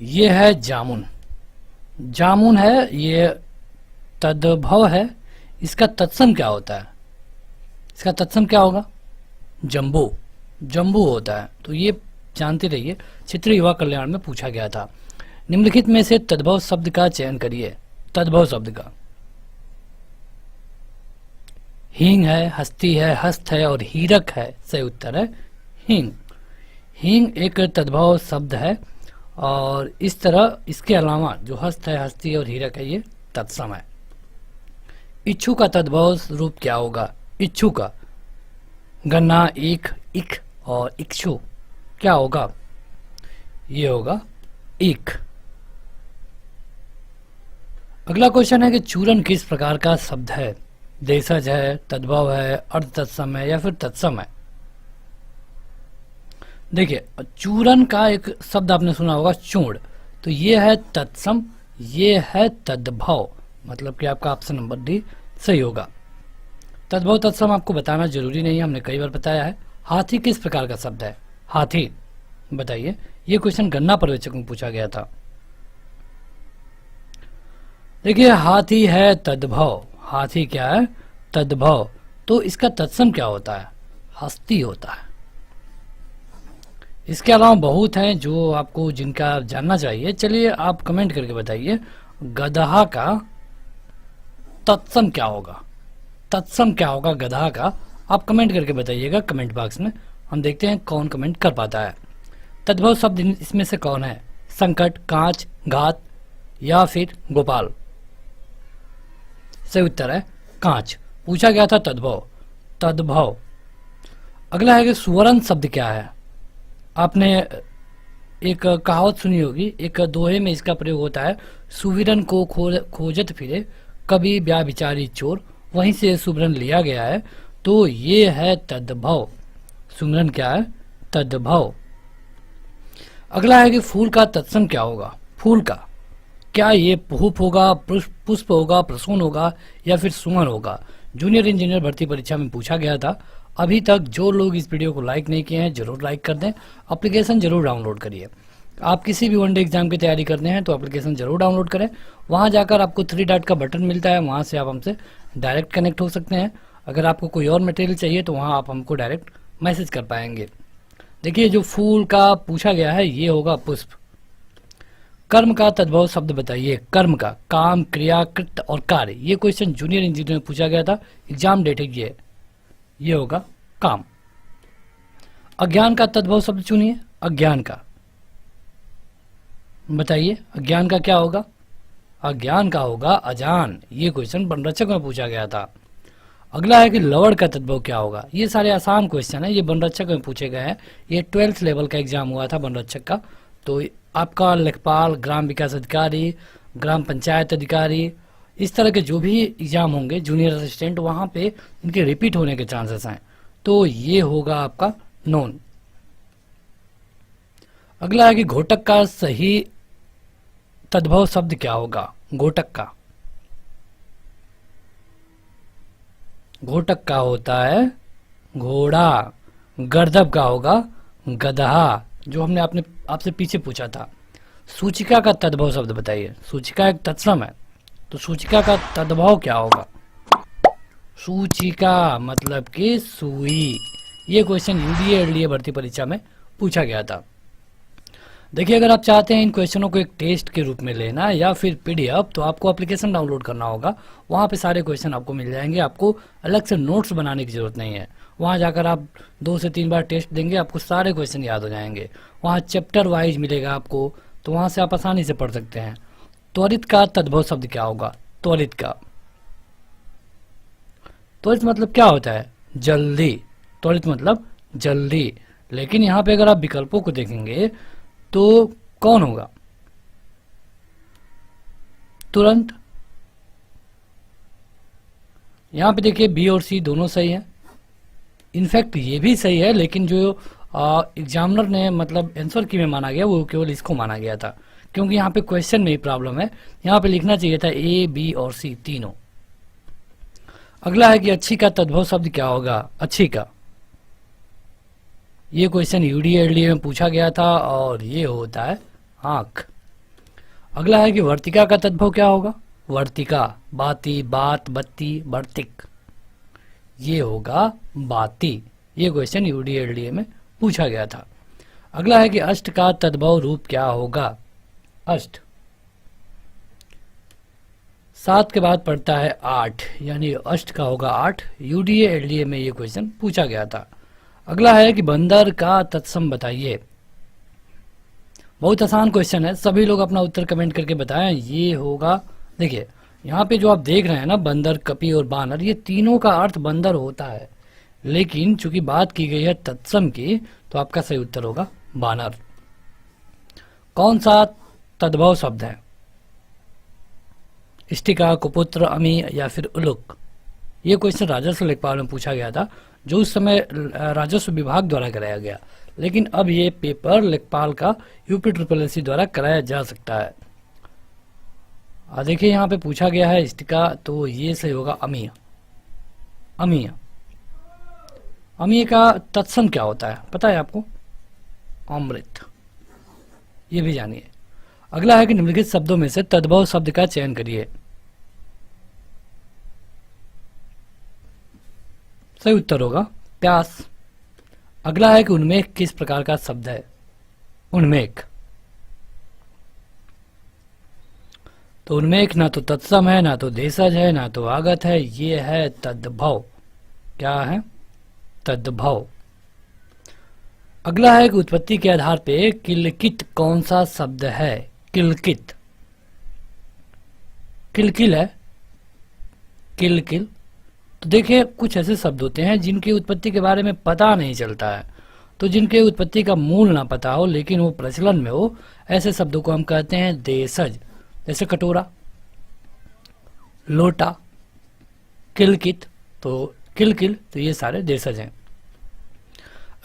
Speaker 1: ये है जामुन। जामुन है, ये तद्भव है। इसका तत्सम क्या होता है। इसका तत्सम क्या होगा। जम्बू। जम्बू होता है। तो ये जानते रहिए, क्षेत्रीय युवा कल्याण में पूछा गया था। निम्नलिखित में से तद्भव शब्द का चयन करिए। तद्भव शब्द का हींग है, हस्ती है, हस्त है और हीरक है। सही उत्तर है हींग। हींग एक तद्भव शब्द है और इस तरह इसके अलावा जो हस्त है, हस्ती और हीरक है, ये तत्सम है। इच्छु का तद्भव रूप क्या होगा। इच्छु का गन्ना, ईख, इख और इक्षु। क्या होगा। ये होगा ईख। अगला क्वेश्चन है कि चूरन किस प्रकार का शब्द है। देशज है, तद्भव है, अर्ध तत्सम है या फिर तत्सम है। देखिए चूरन का एक शब्द आपने सुना होगा चूर्ण। तो ये है तत्सम, ये है तद्भव। मतलब कि आपका ऑप्शन नंबर डी सही होगा। तद्भव तत्सम आपको बताना जरूरी नहीं है, हमने कई बार बताया है। हाथी किस प्रकार का शब्द है। हाथी बताइए। ये क्वेश्चन गन्ना पर्यवेक्षक में पूछा गया था। देखिए हाथी है तद्भव। हाथी क्या है। तद्भव। तो इसका तत्सम क्या होता है। हस्ती होता है। इसके अलावा बहुत हैं जो आपको जिनका जानना चाहिए। चलिए आप कमेंट करके बताइए गधा का तत्सम क्या होगा। तत्सम क्या होगा गधा का। आप कमेंट करके बताइएगा कमेंट बॉक्स में। हम देखते हैं कौन कमेंट कर पाता है। तद्भव शब्द इसमें से कौन है। संकट, कांच, घात या फिर गोपाल। सही उत्तर है कांच। पूछा गया था तद्भव। तद्भव। अगला है कि सुवर्ण शब्द क्या है। आपने एक कहावत सुनी होगी, एक दोहे में इसका प्रयोग होता है। सुविरन को खोजत फिरे, कभी ब्याह बिचारी चोर, वहीं से सुवर्ण लिया गया है। तो ये है तद्भव। सुवर्ण क्या है। तद्भव। अगला है कि फूल का तत्सम क्या होगा। फूल का क्या ये पुष्प होगा, पुष्प होगा, प्रसून होगा या फिर सुमन होगा। जूनियर इंजीनियर भर्ती परीक्षा में पूछा गया था। अभी तक जो लोग इस वीडियो को लाइक नहीं किए हैं जरूर लाइक कर दें। एप्लीकेशन जरूर डाउनलोड करिए। आप किसी भी वनडे एग्जाम की तैयारी करते हैं तो एप्लीकेशन जरूर डाउनलोड करें। वहां जाकर आपको 3 डॉट का बटन मिलता है, वहां से आप हमसे डायरेक्ट कनेक्ट हो सकते हैं। अगर आपको कोई और मटेरियल चाहिए तो वहां आप हमको डायरेक्ट मैसेज कर पाएंगे। देखिए जो फूल का पूछा गया है ये होगा पुष्प। कर्म का तद्भव शब्द बताइए। कर्म का काम, क्रिया, कृत्य और कार्य। ये क्वेश्चन जूनियर इंजीनियर में पूछा गया था। एग्जाम डेट है ये होगा काम। अज्ञान का तद्भव शब्द चुनिए। अज्ञान का बताइए। अज्ञान का क्या होगा। अज्ञान का होगा अजान। ये क्वेश्चन वनरक्षक में पूछा गया था। अगला है कि लवड़ का तद्भव क्या होगा। ये सारे आसान क्वेश्चन है, ये वनरक्षक में पूछे गए हैं। ये 12th लेवल का एग्जाम हुआ था वनरक्षक का। तो आपका लेखपाल, ग्राम विकास अधिकारी, ग्राम पंचायत अधिकारी, इस तरह के जो भी एग्जाम होंगे जूनियर असिस्टेंट, वहां पे इनके रिपीट होने के चांसेस हैं। तो ये होगा आपका नॉन। अगला है कि घोटक का सही तद्भव शब्द क्या होगा। घोटक का घोटक का होता है घोड़ा। गर्दभ का होगा गधा, जो हमने आपसे पीछे पूछा था। सूचिका का तद्भव शब्द बताइए। सूचिका एक तत्सम है, तो सूचिका का तद्भव क्या होगा। सूचिका मतलब कि सुई। ये क्वेश्चन यूडीए एडीए भर्ती परीक्षा में पूछा गया था। देखिए, अगर आप चाहते हैं इन क्वेश्चनों को एक टेस्ट के रूप में लेना या फिर पीडीएफ, तो आपको एप्लीकेशन डाउनलोड करना होगा। वहाँ पे सारे क्वेश्चन आपको मिल जाएंगे, आपको अलग से नोट्स बनाने की ज़रूरत नहीं है। वहाँ जाकर आप 2 से 3 बार टेस्ट देंगे, आपको सारे क्वेश्चन याद हो जाएंगे। वहाँ चैप्टर वाइज मिलेगा आपको, तो वहाँ से आप आसानी से पढ़ सकते हैं। त्वरित का तद्भव शब्द क्या होगा? त्वरित का, त्वरित मतलब क्या होता है? जल्दी। त्वरित मतलब जल्दी। लेकिन यहाँ पे अगर आप विकल्पों को देखेंगे तो कौन होगा? तुरंत। यहाँ पे देखिए बी और सी दोनों सही है, इनफैक्ट ये भी सही है, लेकिन जो एग्जामिनर ने मतलब आंसर की में माना गया वो केवल इसको माना गया था, क्योंकि यहाँ पे क्वेश्चन में ही प्रॉब्लम है। यहाँ पे लिखना चाहिए था ए, बी और सी तीनों। अगला है कि अच्छी का तद्भव शब्द क्या होगा? अच्छी का, ये क्वेश्चन यूडीएलडी में पूछा गया था और ये होता है आंख। अगला है कि वर्तिका का तद्भव क्या होगा? वर्तिका, बाती, बात, बत्ती, वर्तिक, ये होगा बाती। ये क्वेश्चन यूडीएलडी में पूछा गया था। अगला है कि अष्ट का तद्भव रूप क्या होगा? अष्ट, 7 के बाद पड़ता है 8, यानी अष्ट का होगा 8। यूडीएलडी में ये क्वेश्चन पूछा गया था। अगला है कि बंदर का तत्सम बताइए। बहुत आसान क्वेश्चन है, सभी लोग अपना उत्तर कमेंट करके बताएं। ये होगा, देखिए यहाँ पे जो आप देख रहे हैं ना, बंदर, कपि और बानर, ये तीनों का अर्थ बंदर होता है, लेकिन चूंकि बात की गई है तत्सम की, तो आपका सही उत्तर होगा बानर। कौन सा तद्भव शब्द है? इष्टिका, कुपुत्र, अमी या फिर उलुक? ये क्वेश्चन राजस्व लेखपाल में पूछा गया था, जो उस समय राजस्व विभाग द्वारा कराया गया, लेकिन अब ये पेपर लेखपाल का यूपी SSSC द्वारा कराया जा सकता है। देखिए यहाँ पे पूछा गया है इष्टिका, तो ये सही होगा अमीय। अमीय, अमीय का तत्सम क्या होता है पता है आपको? अमृत। ये भी जानिए। अगला है कि निम्नलिखित शब्दों में से तद्भव शब्द का चयन करिए। सही उत्तर होगा प्यास। अगला है कि उन्मेष किस प्रकार का शब्द है? उन्मेष, तो उन्मेष ना तो तत्सम है, ना तो देशज है, ना तो आगत है, ये है तद्भव। क्या है? तद्भव। अगला है कि उत्पत्ति के आधार पे किलकित कौन सा शब्द है? किलकित, किलकिल है, किलकिल। तो देखिए कुछ ऐसे शब्द होते हैं जिनकी उत्पत्ति के बारे में पता नहीं चलता है, तो जिनके उत्पत्ति का मूल ना पता हो लेकिन वो प्रचलन में हो, ऐसे शब्दों को हम कहते हैं देशज। जैसे कटोरा, लोटा, किलकित, तो किलकिल, तो ये सारे देशज हैं।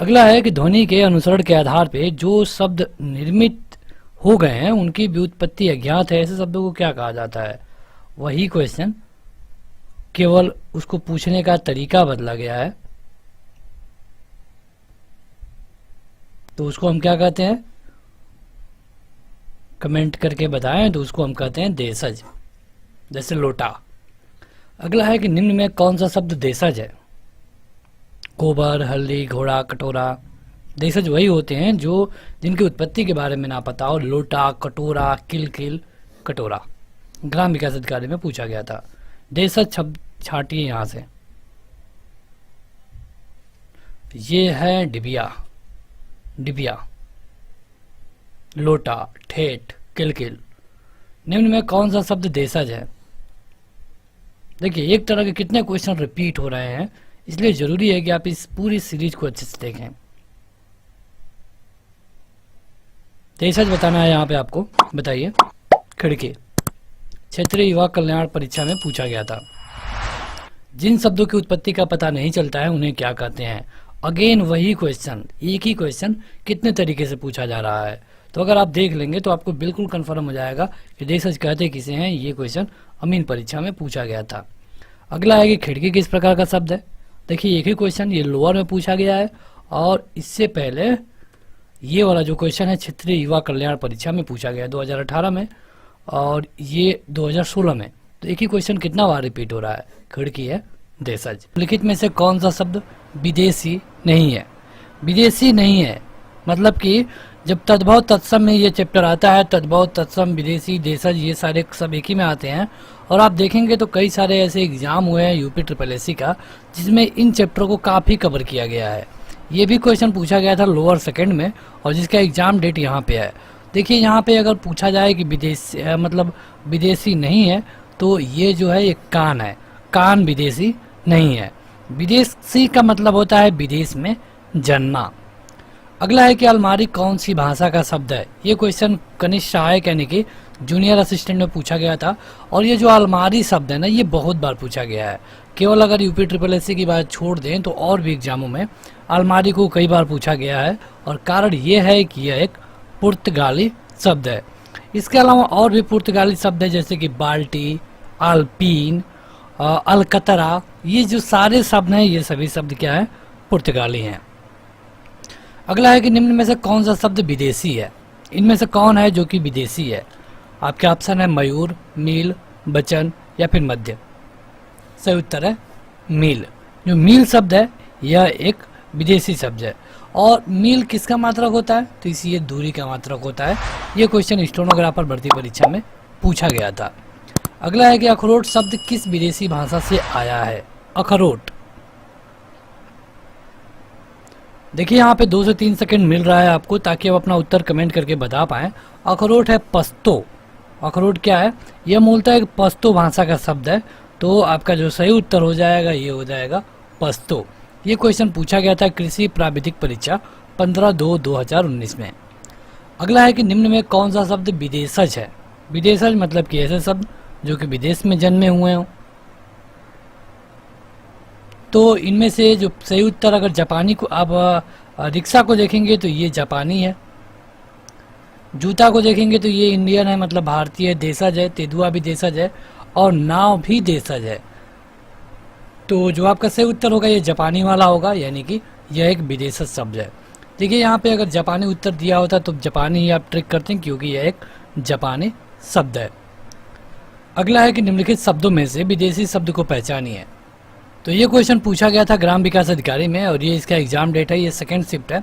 Speaker 1: अगला है कि ध्वनि के अनुसरण के आधार पे जो शब्द निर्मित हो गए हैं उनकी व्युत्पत्ति अज्ञात है, ऐसे शब्दों को क्या कहा जाता है? वही क्वेश्चन, केवल उसको पूछने का तरीका बदला गया है, तो उसको हम क्या कहते हैं? कमेंट करके बताएं, तो उसको हम कहते हैं देशज। जैसे लोटा। अगला है कि निम्न में कौन सा शब्द देशज है? गोबर, हल्दी, घोड़ा, कटोरा। देशज वही होते हैं जो जिनकी उत्पत्ति के बारे में ना पता हो। लोटा, कटोरा, किलकिल, कटोरा। ग्राम विकास अधिकारी में पूछा गया था। देशज शब्द छाटिए यहां से। ये है डिबिया, डिबिया, लोटा, ठेठ, किलकिल। निम्न में कौन सा शब्द देशज है? देखिए एक तरह के कितने क्वेश्चन रिपीट हो रहे हैं, इसलिए जरूरी है कि आप इस पूरी सीरीज को अच्छे से देखें। देशज बताना है यहाँ पे आपको। बताइए। खिड़की, क्षेत्रीय युवा कल्याण परीक्षा में पूछा गया था। जिन शब्दों की उत्पत्ति का पता नहीं चलता है उन्हें क्या कहते हैं? अगेन वही क्वेश्चन, एक ही क्वेश्चन कितने तरीके से पूछा जा रहा है, तो अगर आप देख लेंगे तो आपको बिल्कुल कंफर्म हो जाएगा कि देशज कहते किसे हैं। ये क्वेश्चन अमीन परीक्षा में पूछा गया था। अगला है कि खिड़की किस प्रकार का शब्द है? देखिए एक ही क्वेश्चन, ये लोअर में पूछा गया है, और इससे पहले ये वाला जो क्वेश्चन है क्षेत्रीय युवा कल्याण परीक्षा में पूछा गया 2018 में, और ये 2016 में। तो एक ही क्वेश्चन कितना बार रिपीट हो रहा है? खिड़की है देशज। लिखित में से कौन सा शब्द विदेशी नहीं है? विदेशी नहीं है मतलब कि जब तद्भव तत्सम में ये चैप्टर आता है, तद्भव तत्सम विदेशी देशज ये सारे सब एक ही में आते हैं। और आप देखेंगे तो कई सारे ऐसे एग्जाम हुए हैं यूपी ट्रिपल एससी का जिसमें इन चैप्टरों को काफ़ी कवर किया गया है। ये भी क्वेश्चन पूछा गया था लोअर सेकंड में और जिसका एग्जाम डेट यहाँ पे है। देखिए यहाँ पे अगर पूछा जाए कि मतलब विदेशी नहीं है तो ये जो है एक कान है, कान विदेशी नहीं है। विदेशी का मतलब होता है विदेश में जन्मा। अगला है कि अलमारी कौन सी भाषा का शब्द है। ये क्वेश्चन कनिष्ठ सहायक यानी कि जूनियर असिस्टेंट में पूछा गया था। और ये जो अलमारी शब्द है ना, ये बहुत बार पूछा गया है। केवल अगर यूपी ट्रिपल एससी की बात छोड़ दें तो और भी एग्जामों में अलमारी को कई बार पूछा गया है। और कारण ये है कि यह एक पुर्तगाली शब्द है। इसके अलावा और भी पुर्तगाली शब्द है जैसे कि बाल्टी, अल्पीन, अलकतरा। ये जो सारे शब्द हैं ये सभी शब्द क्या है, पुर्तगाली हैं। अगला है कि निम्न में से कौन सा शब्द विदेशी है। इनमें से कौन है जो कि विदेशी है। आपके ऑप्शन है मयूर, मील, बचन या फिर मध्य। सही उत्तर है मील। जो मील शब्द है यह एक विदेशी शब्द है। और मील किसका मात्रक होता है, तो इसी ये दूरी का मात्रक होता है। ये क्वेश्चन स्टेनोग्राफर भर्ती परीक्षा में पूछा गया था। अगला है कि अखरोट शब्द किस विदेशी भाषा से आया है। अखरोट, देखिए यहाँ पे 2 से 3 सेकंड मिल रहा है आपको ताकि आप अपना उत्तर कमेंट करके बता पाएं। अखरोट है पश्तो। अखरोट क्या है, यह मूलतः एक पश्तो भाषा का शब्द है। तो आपका जो सही उत्तर हो जाएगा ये हो जाएगा पश्तो। ये क्वेश्चन पूछा गया था कृषि प्राविधिक परीक्षा 15/2/2019 में। अगला है कि निम्न में कौन सा शब्द विदेशज है। विदेशज मतलब कि ऐसे शब्द जो कि विदेश में जन्मे हुए हों। तो इनमें से जो सही उत्तर अगर जापानी को आप रिक्शा को देखेंगे तो ये जापानी है। जूता को देखेंगे तो ये इंडियन है मतलब भारतीय देशज है। तेंदुआ भी देशज है और नाव भी देशज है। तो जो आपका सही उत्तर होगा ये जापानी वाला होगा, यानी कि यह एक विदेशज शब्द है। देखिए यहाँ पे अगर जापानी उत्तर दिया होता तो जापानी ही आप ट्रिक करते हैं क्योंकि यह एक जापानी शब्द है। अगला है कि निम्नलिखित शब्दों में से विदेशी शब्द को पहचानिए। तो ये क्वेश्चन पूछा गया था ग्राम विकास अधिकारी में और ये इसका एग्जाम डेट है, ये सेकंड शिफ्ट है।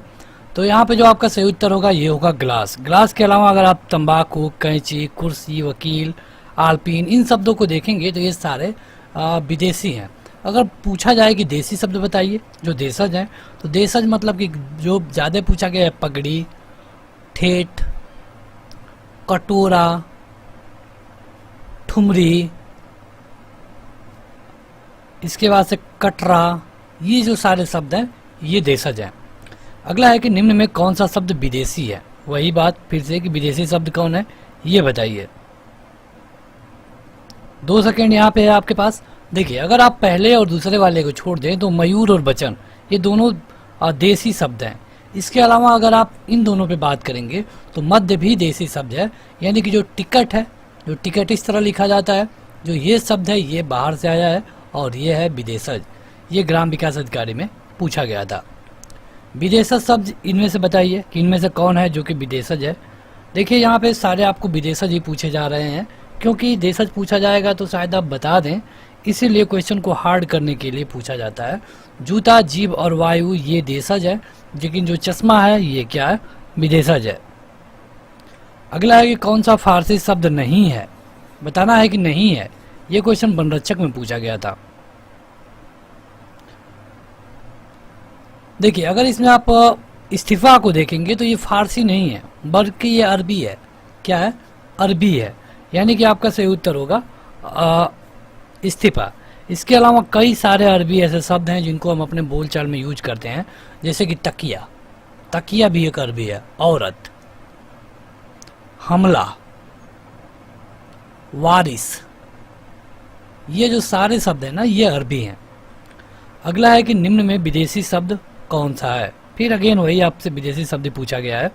Speaker 1: तो यहाँ पे जो आपका सही उत्तर होगा ये होगा ग्लास। ग्लास के अलावा अगर आप तंबाकू, कैंची, कुर्सी, वकील, आल्पीन इन शब्दों को देखेंगे तो ये सारे विदेशी हैं। अगर पूछा जाए कि देसी शब्द बताइए जो देशज हैं, तो देशज मतलब कि जो ज़्यादा पूछा गया है पगड़ी, ठेठ, कटोरा, ठुमरी, इसके बाद से कटरा, ये जो सारे शब्द हैं ये देशज हैं। अगला है कि निम्न में कौन सा शब्द विदेशी है। वही बात फिर से कि विदेशी शब्द कौन है ये बताइए। 2 सेकेंड यहाँ पे है आपके पास। देखिए अगर आप पहले और दूसरे वाले को छोड़ दें तो मयूर और बचन ये दोनों देसी शब्द हैं। इसके अलावा अगर आप इन दोनों पे बात करेंगे तो मध्य भी देसी शब्द है, यानी कि जो टिकट है, जो टिकट इस तरह लिखा जाता है, जो ये शब्द है ये बाहर से आया है और ये है विदेशज। ये ग्राम विकास अधिकारी में पूछा गया था। विदेशज शब्द इनमें से बताइए कि इनमें से कौन है जो कि विदेशज है। देखिए यहाँ पे सारे आपको विदेशज ही पूछे जा रहे हैं क्योंकि देशज पूछा जाएगा तो शायद आप बता दें, इसीलिए क्वेश्चन को हार्ड करने के लिए पूछा जाता है। जूता, जीभ और वायु ये देशज है, लेकिन जो चश्मा है ये क्या है, विदेशज है। अगला है कि कौन सा फारसी शब्द नहीं है। बताना है कि नहीं है। ये क्वेश्चन वनरक्षक में पूछा गया था। देखिए अगर इसमें आप इस्तीफा को देखेंगे तो ये फारसी नहीं है बल्कि ये अरबी है। क्या है, अरबी है, यानी कि आपका सही उत्तर होगा इस्तीफा। इसके अलावा कई सारे अरबी ऐसे शब्द हैं जिनको हम अपने बोलचाल में यूज करते हैं, जैसे कि तकिया, तकिया भी एक अरबी है। औरत, हमला, वारिस, ये जो सारे शब्द हैं ना ये अरबी हैं। अगला है कि निम्न में विदेशी शब्द कौन सा है। फिर अगेन वही आपसे विदेशी शब्द पूछा गया है,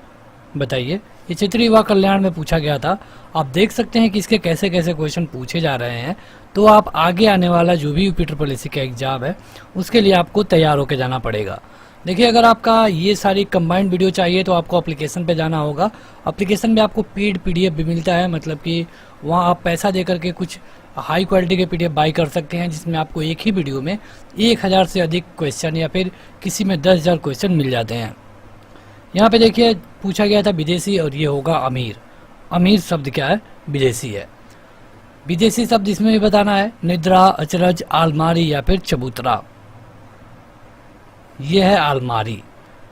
Speaker 1: बताइए। ये क्षेत्रीय युवा कल्याण में पूछा गया था। आप देख सकते हैं कि इसके कैसे कैसे क्वेश्चन पूछे जा रहे हैं। तो आप आगे आने वाला जो भी यूपी ट्रिपल एससी का एग्जाम है उसके लिए आपको तैयार होकर जाना पड़ेगा। देखिए अगर आपका ये सारी कंबाइंड वीडियो चाहिए तो आपको एप्लीकेशन पे जाना होगा। एप्लीकेशन में आपको पेड पीडीएफ भी मिलता है, मतलब कि वहाँ आप पैसा दे करके कुछ हाई क्वालिटी के पीडीएफ बाई कर सकते हैं, जिसमें आपको एक ही वीडियो में 1000 से अधिक क्वेश्चन या फिर किसी में 10,000 क्वेश्चन मिल जाते हैं। यहाँ पे देखिए पूछा गया था विदेशी और ये होगा अमीर। अमीर शब्द क्या है? विदेशी है। विदेशी शब्द इसमें भी बताना है, निद्रा, अचरज, आलमारी या फिर चबूतरा। ये है आलमारी।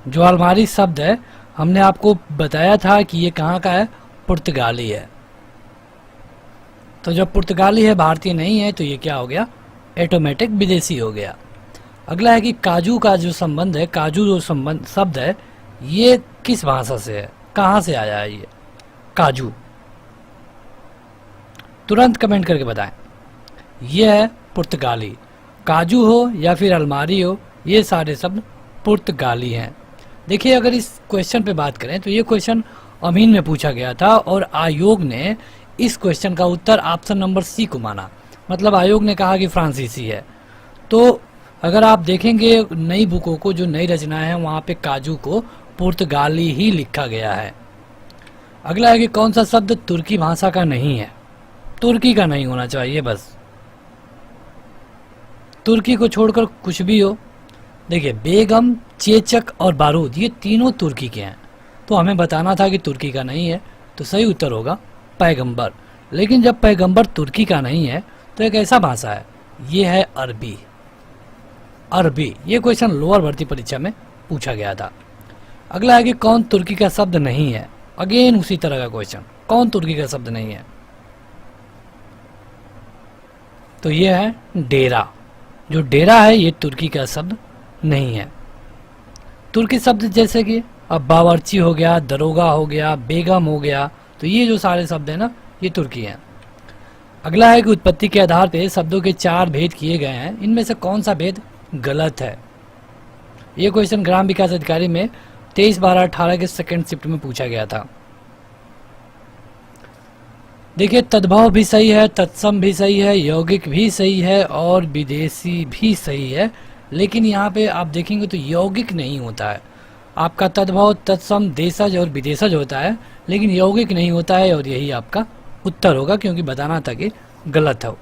Speaker 1: जो आलमारी शब्द है हमने आपको बताया था कि ये कहाँ का है? पुर्तगाली है। तो जब पुर्तगाली है, भारतीय नहीं है, तो ये क्या हो गया? ऑटोमेटिक विदेशी हो गया। अगला है कि काजू का जो संबंध है, काजू जो संबंध शब्द है ये किस भाषा से है? कहाँ से आया है ये काजू? तुरंत कमेंट करके बताएं। ये है पुर्तगाली। काजू हो या फिर अलमारी हो, ये सारे शब्द पुर्तगाली हैं। देखिए अगर इस क्वेश्चन पे बात करें तो ये क्वेश्चन अमीन में पूछा गया था और आयोग ने इस क्वेश्चन का उत्तर ऑप्शन नंबर सी को माना। मतलब आयोग ने कहा कि फ्रांसीसी है। तो अगर आप देखेंगे नई बुकों को, जो नई रचनाएं हैं, वहाँ पे काजू को पुर्तगाली ही लिखा गया है। अगला है कि कौन सा शब्द तुर्की भाषा का नहीं है? तुर्की का नहीं होना चाहिए बस, तुर्की को छोड़कर कुछ भी हो। देखिए बेगम, चेचक और बारूद ये तीनों तुर्की के हैं, तो हमें बताना था कि तुर्की का नहीं है, तो सही उत्तर होगा पैगंबर। लेकिन जब पैगंबर तुर्की का नहीं है तो एक ऐसा भाषा है, ये है अरबी। अरबी, ये क्वेश्चन लोअर भर्ती परीक्षा में पूछा गया था। अगला है कि कौन तुर्की का शब्द नहीं है? अगेन उसी तरह का क्वेश्चन, कौन तुर्की का शब्द नहीं है? तो ये है डेरा। जो डेरा है ये तुर्की का शब्द नहीं है। तुर्की शब्द जैसे कि अब बावर्ची हो गया, दरोगा हो गया, बेगम हो गया, तो ये जो सारे शब्द हैं ना, ये तुर्की हैं। अगला है कि उत्पत्ति के आधार पे शब्दों के 4 भेद किए गए हैं, इनमें से कौन सा भेद गलत है? ये क्वेश्चन ग्राम विकास अधिकारी में 23/12/18 के सेकंड शिफ्ट में पूछा गया था। देखिए तद्भव भी सही है, तत्सम भी सही है, यौगिक भी सही है और विदेशी भी सही है। लेकिन यहाँ पे आप देखेंगे तो यौगिक नहीं होता है। आपका तद्भव, तत्सम, देशज और विदेशज होता है, लेकिन यौगिक नहीं होता है और यही आपका उत्तर होगा, क्योंकि बताना था कि गलत है।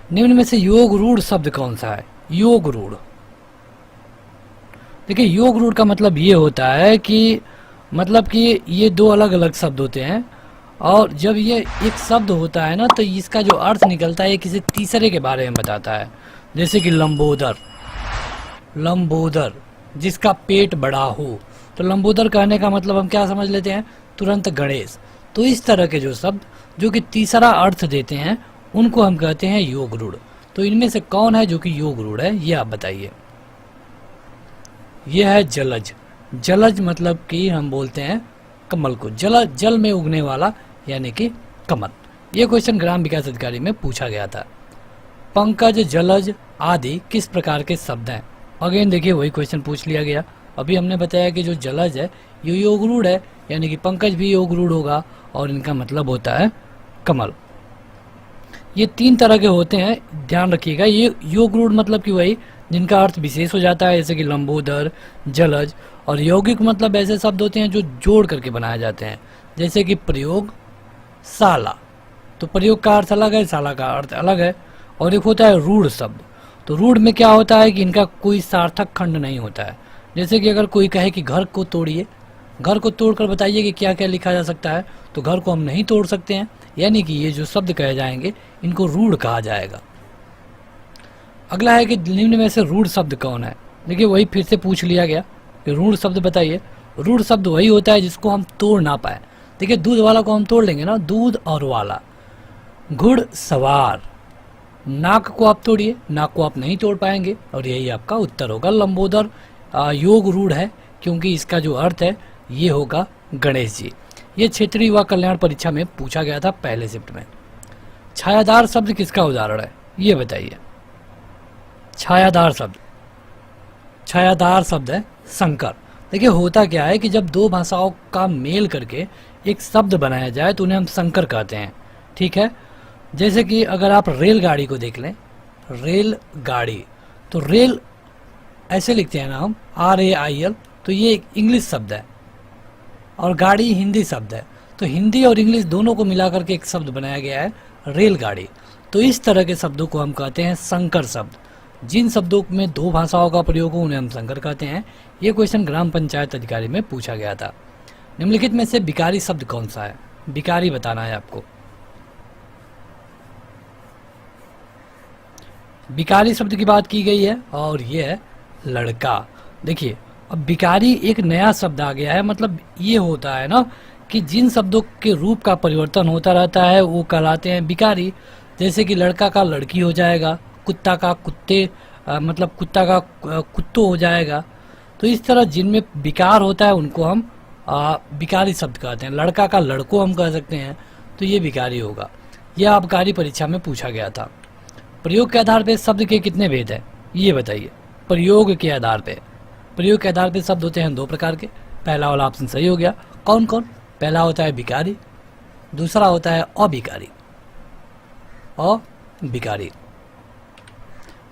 Speaker 1: निम्न में से योग रूढ़ शब्द कौन सा है? योग रूढ़। देखिए योग रूढ़ का मतलब ये होता है कि ये 2 अलग अलग शब्द होते हैं और जब ये एक शब्द होता है ना तो इसका जो अर्थ निकलता है किसी तीसरे के बारे में बताता है। जैसे कि लंबोदर, लंबोदर जिसका पेट बड़ा हो, तो लंबोदर कहने का मतलब हम क्या समझ लेते हैं? तुरंत गणेश। तो इस तरह के जो शब्द जो कि तीसरा अर्थ देते हैं उनको हम कहते हैं योग रूढ़। तो इनमें से कौन है जो कि योग रूढ़ है, ये आप बताइए। यह है जलज। जलज मतलब कि हम बोलते हैं कमल को, जल में उगने वाला यानी कि कमल। ये क्वेश्चन ग्राम विकास अधिकारी में पूछा गया था। पंकज, जलज आदि किस प्रकार के शब्द हैं? अगेन देखिए वही क्वेश्चन पूछ लिया गया। अभी हमने बताया कि जो जलज है ये योग रूढ़ है, यानी कि पंकज भी योग रूढ़ होगा और इनका मतलब होता है कमल। ये 3 तरह के होते हैं, ध्यान रखिएगा। ये योग रूढ़ मतलब कि वही जिनका अर्थ विशेष हो जाता है, जैसे कि लंबोदर, जलज। और यौगिक मतलब ऐसे शब्द होते हैं जो जोड़ करके बनाए जाते हैं, जैसे कि प्रयोग, शाला। तो प्रयोग का अर्थ अलग है, शाला का अर्थ अलग है। और एक होता है रूढ़ शब्द। तो रूढ़ में क्या होता है कि इनका कोई सार्थक खंड नहीं होता है। जैसे कि अगर कोई कहे कि घर को तोड़िए, घर को तोड़कर बताइए कि क्या क्या लिखा जा सकता है, तो घर को हम नहीं तोड़ सकते हैं, यानी कि ये जो शब्द कहे जाएंगे इनको रूढ़ कहा जाएगा। अगला है कि निम्न में से रूढ़ शब्द कौन है? देखिए वही फिर से पूछ लिया गया कि रूढ़ शब्द बताइए। रूढ़ शब्द वही होता है जिसको हम तोड़ ना पाए। देखिए दूध वाला को हम तोड़ लेंगे ना, दूध और वाला। घुड़ सवार, नाक को आप तोड़िए, नाक को आप नहीं तोड़ पाएंगे और यही आपका उत्तर होगा। लंबोदर योग रूढ़ है क्योंकि इसका जो अर्थ है ये होगा गणेश जी। ये क्षेत्रीय युवा कल्याण परीक्षा में पूछा गया था पहले शिफ्ट में। छायादार शब्द किसका उदाहरण है, ये बताइए। छायादार शब्द, छायादार शब्द है संकर। देखिए होता क्या है कि जब 2 भाषाओं का मेल करके एक शब्द बनाया जाए तो उन्हें हम संकर कहते हैं, ठीक है। जैसे कि अगर आप रेलगाड़ी को देख लें, रेलगाड़ी, तो रेल ऐसे लिखते हैं ना हम, RAIL, तो ये एक इंग्लिश शब्द है और गाड़ी हिंदी शब्द है। तो हिंदी और इंग्लिश दोनों को मिलाकर के एक शब्द बनाया गया है रेलगाड़ी। तो इस तरह के शब्दों को हम कहते हैं संकर शब्द। जिन शब्दों में दो भाषाओं का प्रयोग हो उन्हें हम संकर कहते हैं। ये क्वेश्चन ग्राम पंचायत अधिकारी में पूछा गया था। निम्नलिखित में से बिकारी शब्द कौन सा है? बिकारी बताना है आपको। बिकारी शब्द की बात की गई है और ये है लड़का। देखिए, अब बिकारी एक नया शब्द आ गया है। मतलब ये होता है ना कि जिन शब्दों के रूप का परिवर्तन होता रहता है वो कहलाते हैं बिकारी। जैसे कि लड़का का लड़की हो जाएगा, कुत्ता का कुत्ते मतलब कुत्ता का कुत्तो हो जाएगा। तो इस तरह जिनमें विकार होता है उनको हम बिकारी शब्द कहते हैं। लड़का का लड़को हम कह सकते हैं, तो ये बिकारी होगा। यह आबकारी परीक्षा में पूछा गया था। प्रयोग के आधार पर शब्द के कितने भेद हैं ये बताइए। प्रयोग के आधार पे, प्रयोग के आधार पे शब्द होते हैं दो प्रकार के। पहला वाला ऑप्शन सही हो गया। कौन कौन? पहला होता है बिकारी, दूसरा होता है अबिकारी। अबिकारी।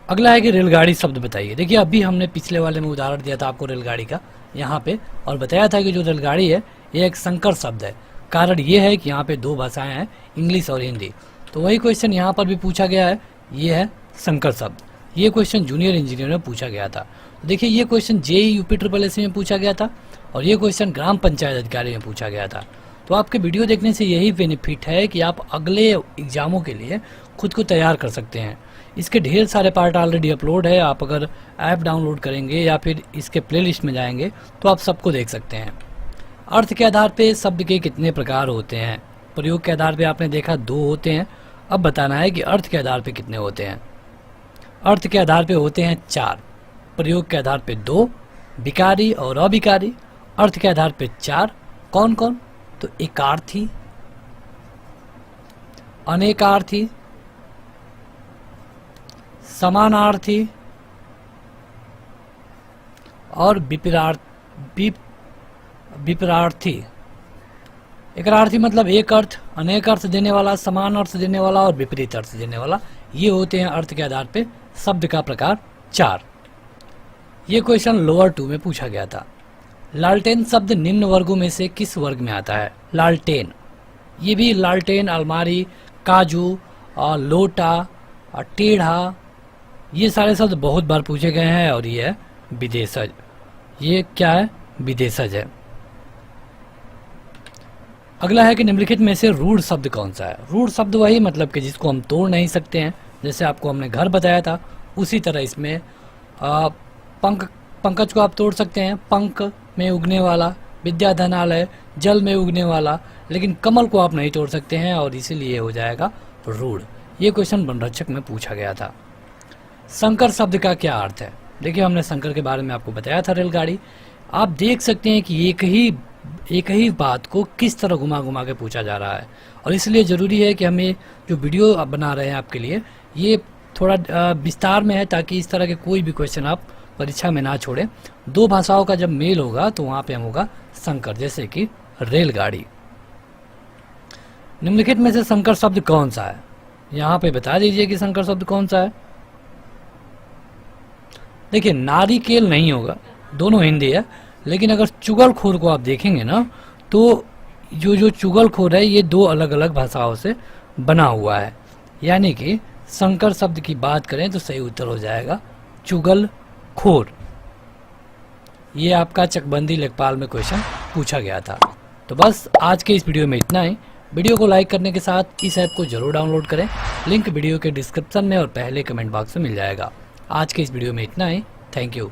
Speaker 1: अगला है कि रेलगाड़ी शब्द बताइए। देखिए, अभी हमने पिछले वाले में उदाहरण दिया था आपको रेलगाड़ी का यहाँ पे, और बताया था कि जो रेलगाड़ी है ये एक संकर शब्द है। कारण ये है कि यहाँ पे दो भाषाएं हैं, इंग्लिश और हिंदी। तो वही क्वेश्चन यहाँ पर भी पूछा गया है, ये है संकर शब्द। ये क्वेश्चन जूनियर इंजीनियर में पूछा गया था। देखिए, ये question JEE UP triple SC में पूछा गया था और ये क्वेश्चन ग्राम पंचायत अधिकारी में पूछा गया था। तो आपके वीडियो देखने से यही बेनिफिट है कि आप अगले एग्जामों के लिए खुद को तैयार कर सकते हैं। इसके ढेर सारे पार्ट ऑलरेडी अपलोड है। आप अगर ऐप डाउनलोड करेंगे या फिर इसके प्लेलिस्ट में जाएंगे तो आप सबको देख सकते हैं। अर्थ के आधार पे शब्द के कितने प्रकार होते हैं? प्रयोग के आधार पे आपने देखा दो होते हैं। अब बताना है कि अर्थ के आधार पे कितने होते हैं। अर्थ के आधार पे होते हैं 4, प्रयोग के आधार पे 2, बिकारी और अबिकारी। अर्थ के आधार पे 4। कौन कौन? तो एकार्थी, अनेकार्थी, समानार्थी और विपरार्थी। एकार्थी मतलब एक अर्थ, अनेक अर्थ देने वाला, समान अर्थ देने वाला और विपरीत अर्थ देने वाला। ये होते हैं अर्थ के आधार पे शब्द का प्रकार 4। ये क्वेश्चन लोअर 2 में पूछा गया था। लालटेन शब्द निम्न वर्गों में से किस वर्ग में आता है? लालटेन। ये भी लालटेन, अलमारी, काजू, लोटा, टेढ़ा, ये सारे शब्द बहुत बार पूछे गए हैं और ये है विदेशज। ये क्या है? विदेशज है। अगला है कि निम्नलिखित में से रूढ़ शब्द कौन सा है? रूढ़ शब्द वही मतलब कि जिसको हम तोड़ नहीं सकते हैं। जैसे आपको हमने घर बताया था उसी तरह इसमें पंकज को आप तोड़ सकते हैं। पंख में उगने वाला, विद्याधनालय जल में उगने वाला, लेकिन कमल को आप नहीं तोड़ सकते हैं और इसीलिए हो जाएगा रूढ़। ये क्वेश्चन वनरक्षक में पूछा गया था। संकर शब्द का क्या अर्थ है? देखिए, हमने संकर के बारे में आपको बताया था रेलगाड़ी। आप देख सकते हैं कि एक ही बात को किस तरह घुमा घुमा के पूछा जा रहा है और इसलिए ज़रूरी है कि हमें जो वीडियो बना रहे हैं आपके लिए ये थोड़ा विस्तार में है ताकि इस तरह के कोई भी क्वेश्चन आप परीक्षा में ना छोड़ें। दो भाषाओं का जब मेल होगा तो वहाँ पे हम होगा संकर, जैसे कि रेलगाड़ी। निम्नलिखित में से संकर शब्द कौन सा है? यहाँ पे बता दीजिए कि संकर शब्द कौन सा है। देखिए, नारिकेल नहीं होगा, दोनों हिंदी है। लेकिन अगर चुगलखोर को आप देखेंगे ना तो जो चुगलखोर है ये दो अलग अलग भाषाओं से बना हुआ है। यानी कि संकर शब्द की बात करें तो सही उत्तर हो जाएगा चुगलखोर। ये आपका चकबंदी लेखपाल में क्वेश्चन पूछा गया था। तो बस आज के इस वीडियो में इतना ही। वीडियो को लाइक करने के साथ इस ऐप को जरूर डाउनलोड करें। लिंक वीडियो के डिस्क्रिप्शन में और पहले कमेंट बॉक्स में मिल जाएगा। आज के इस वीडियो में इतना ही। Thank you.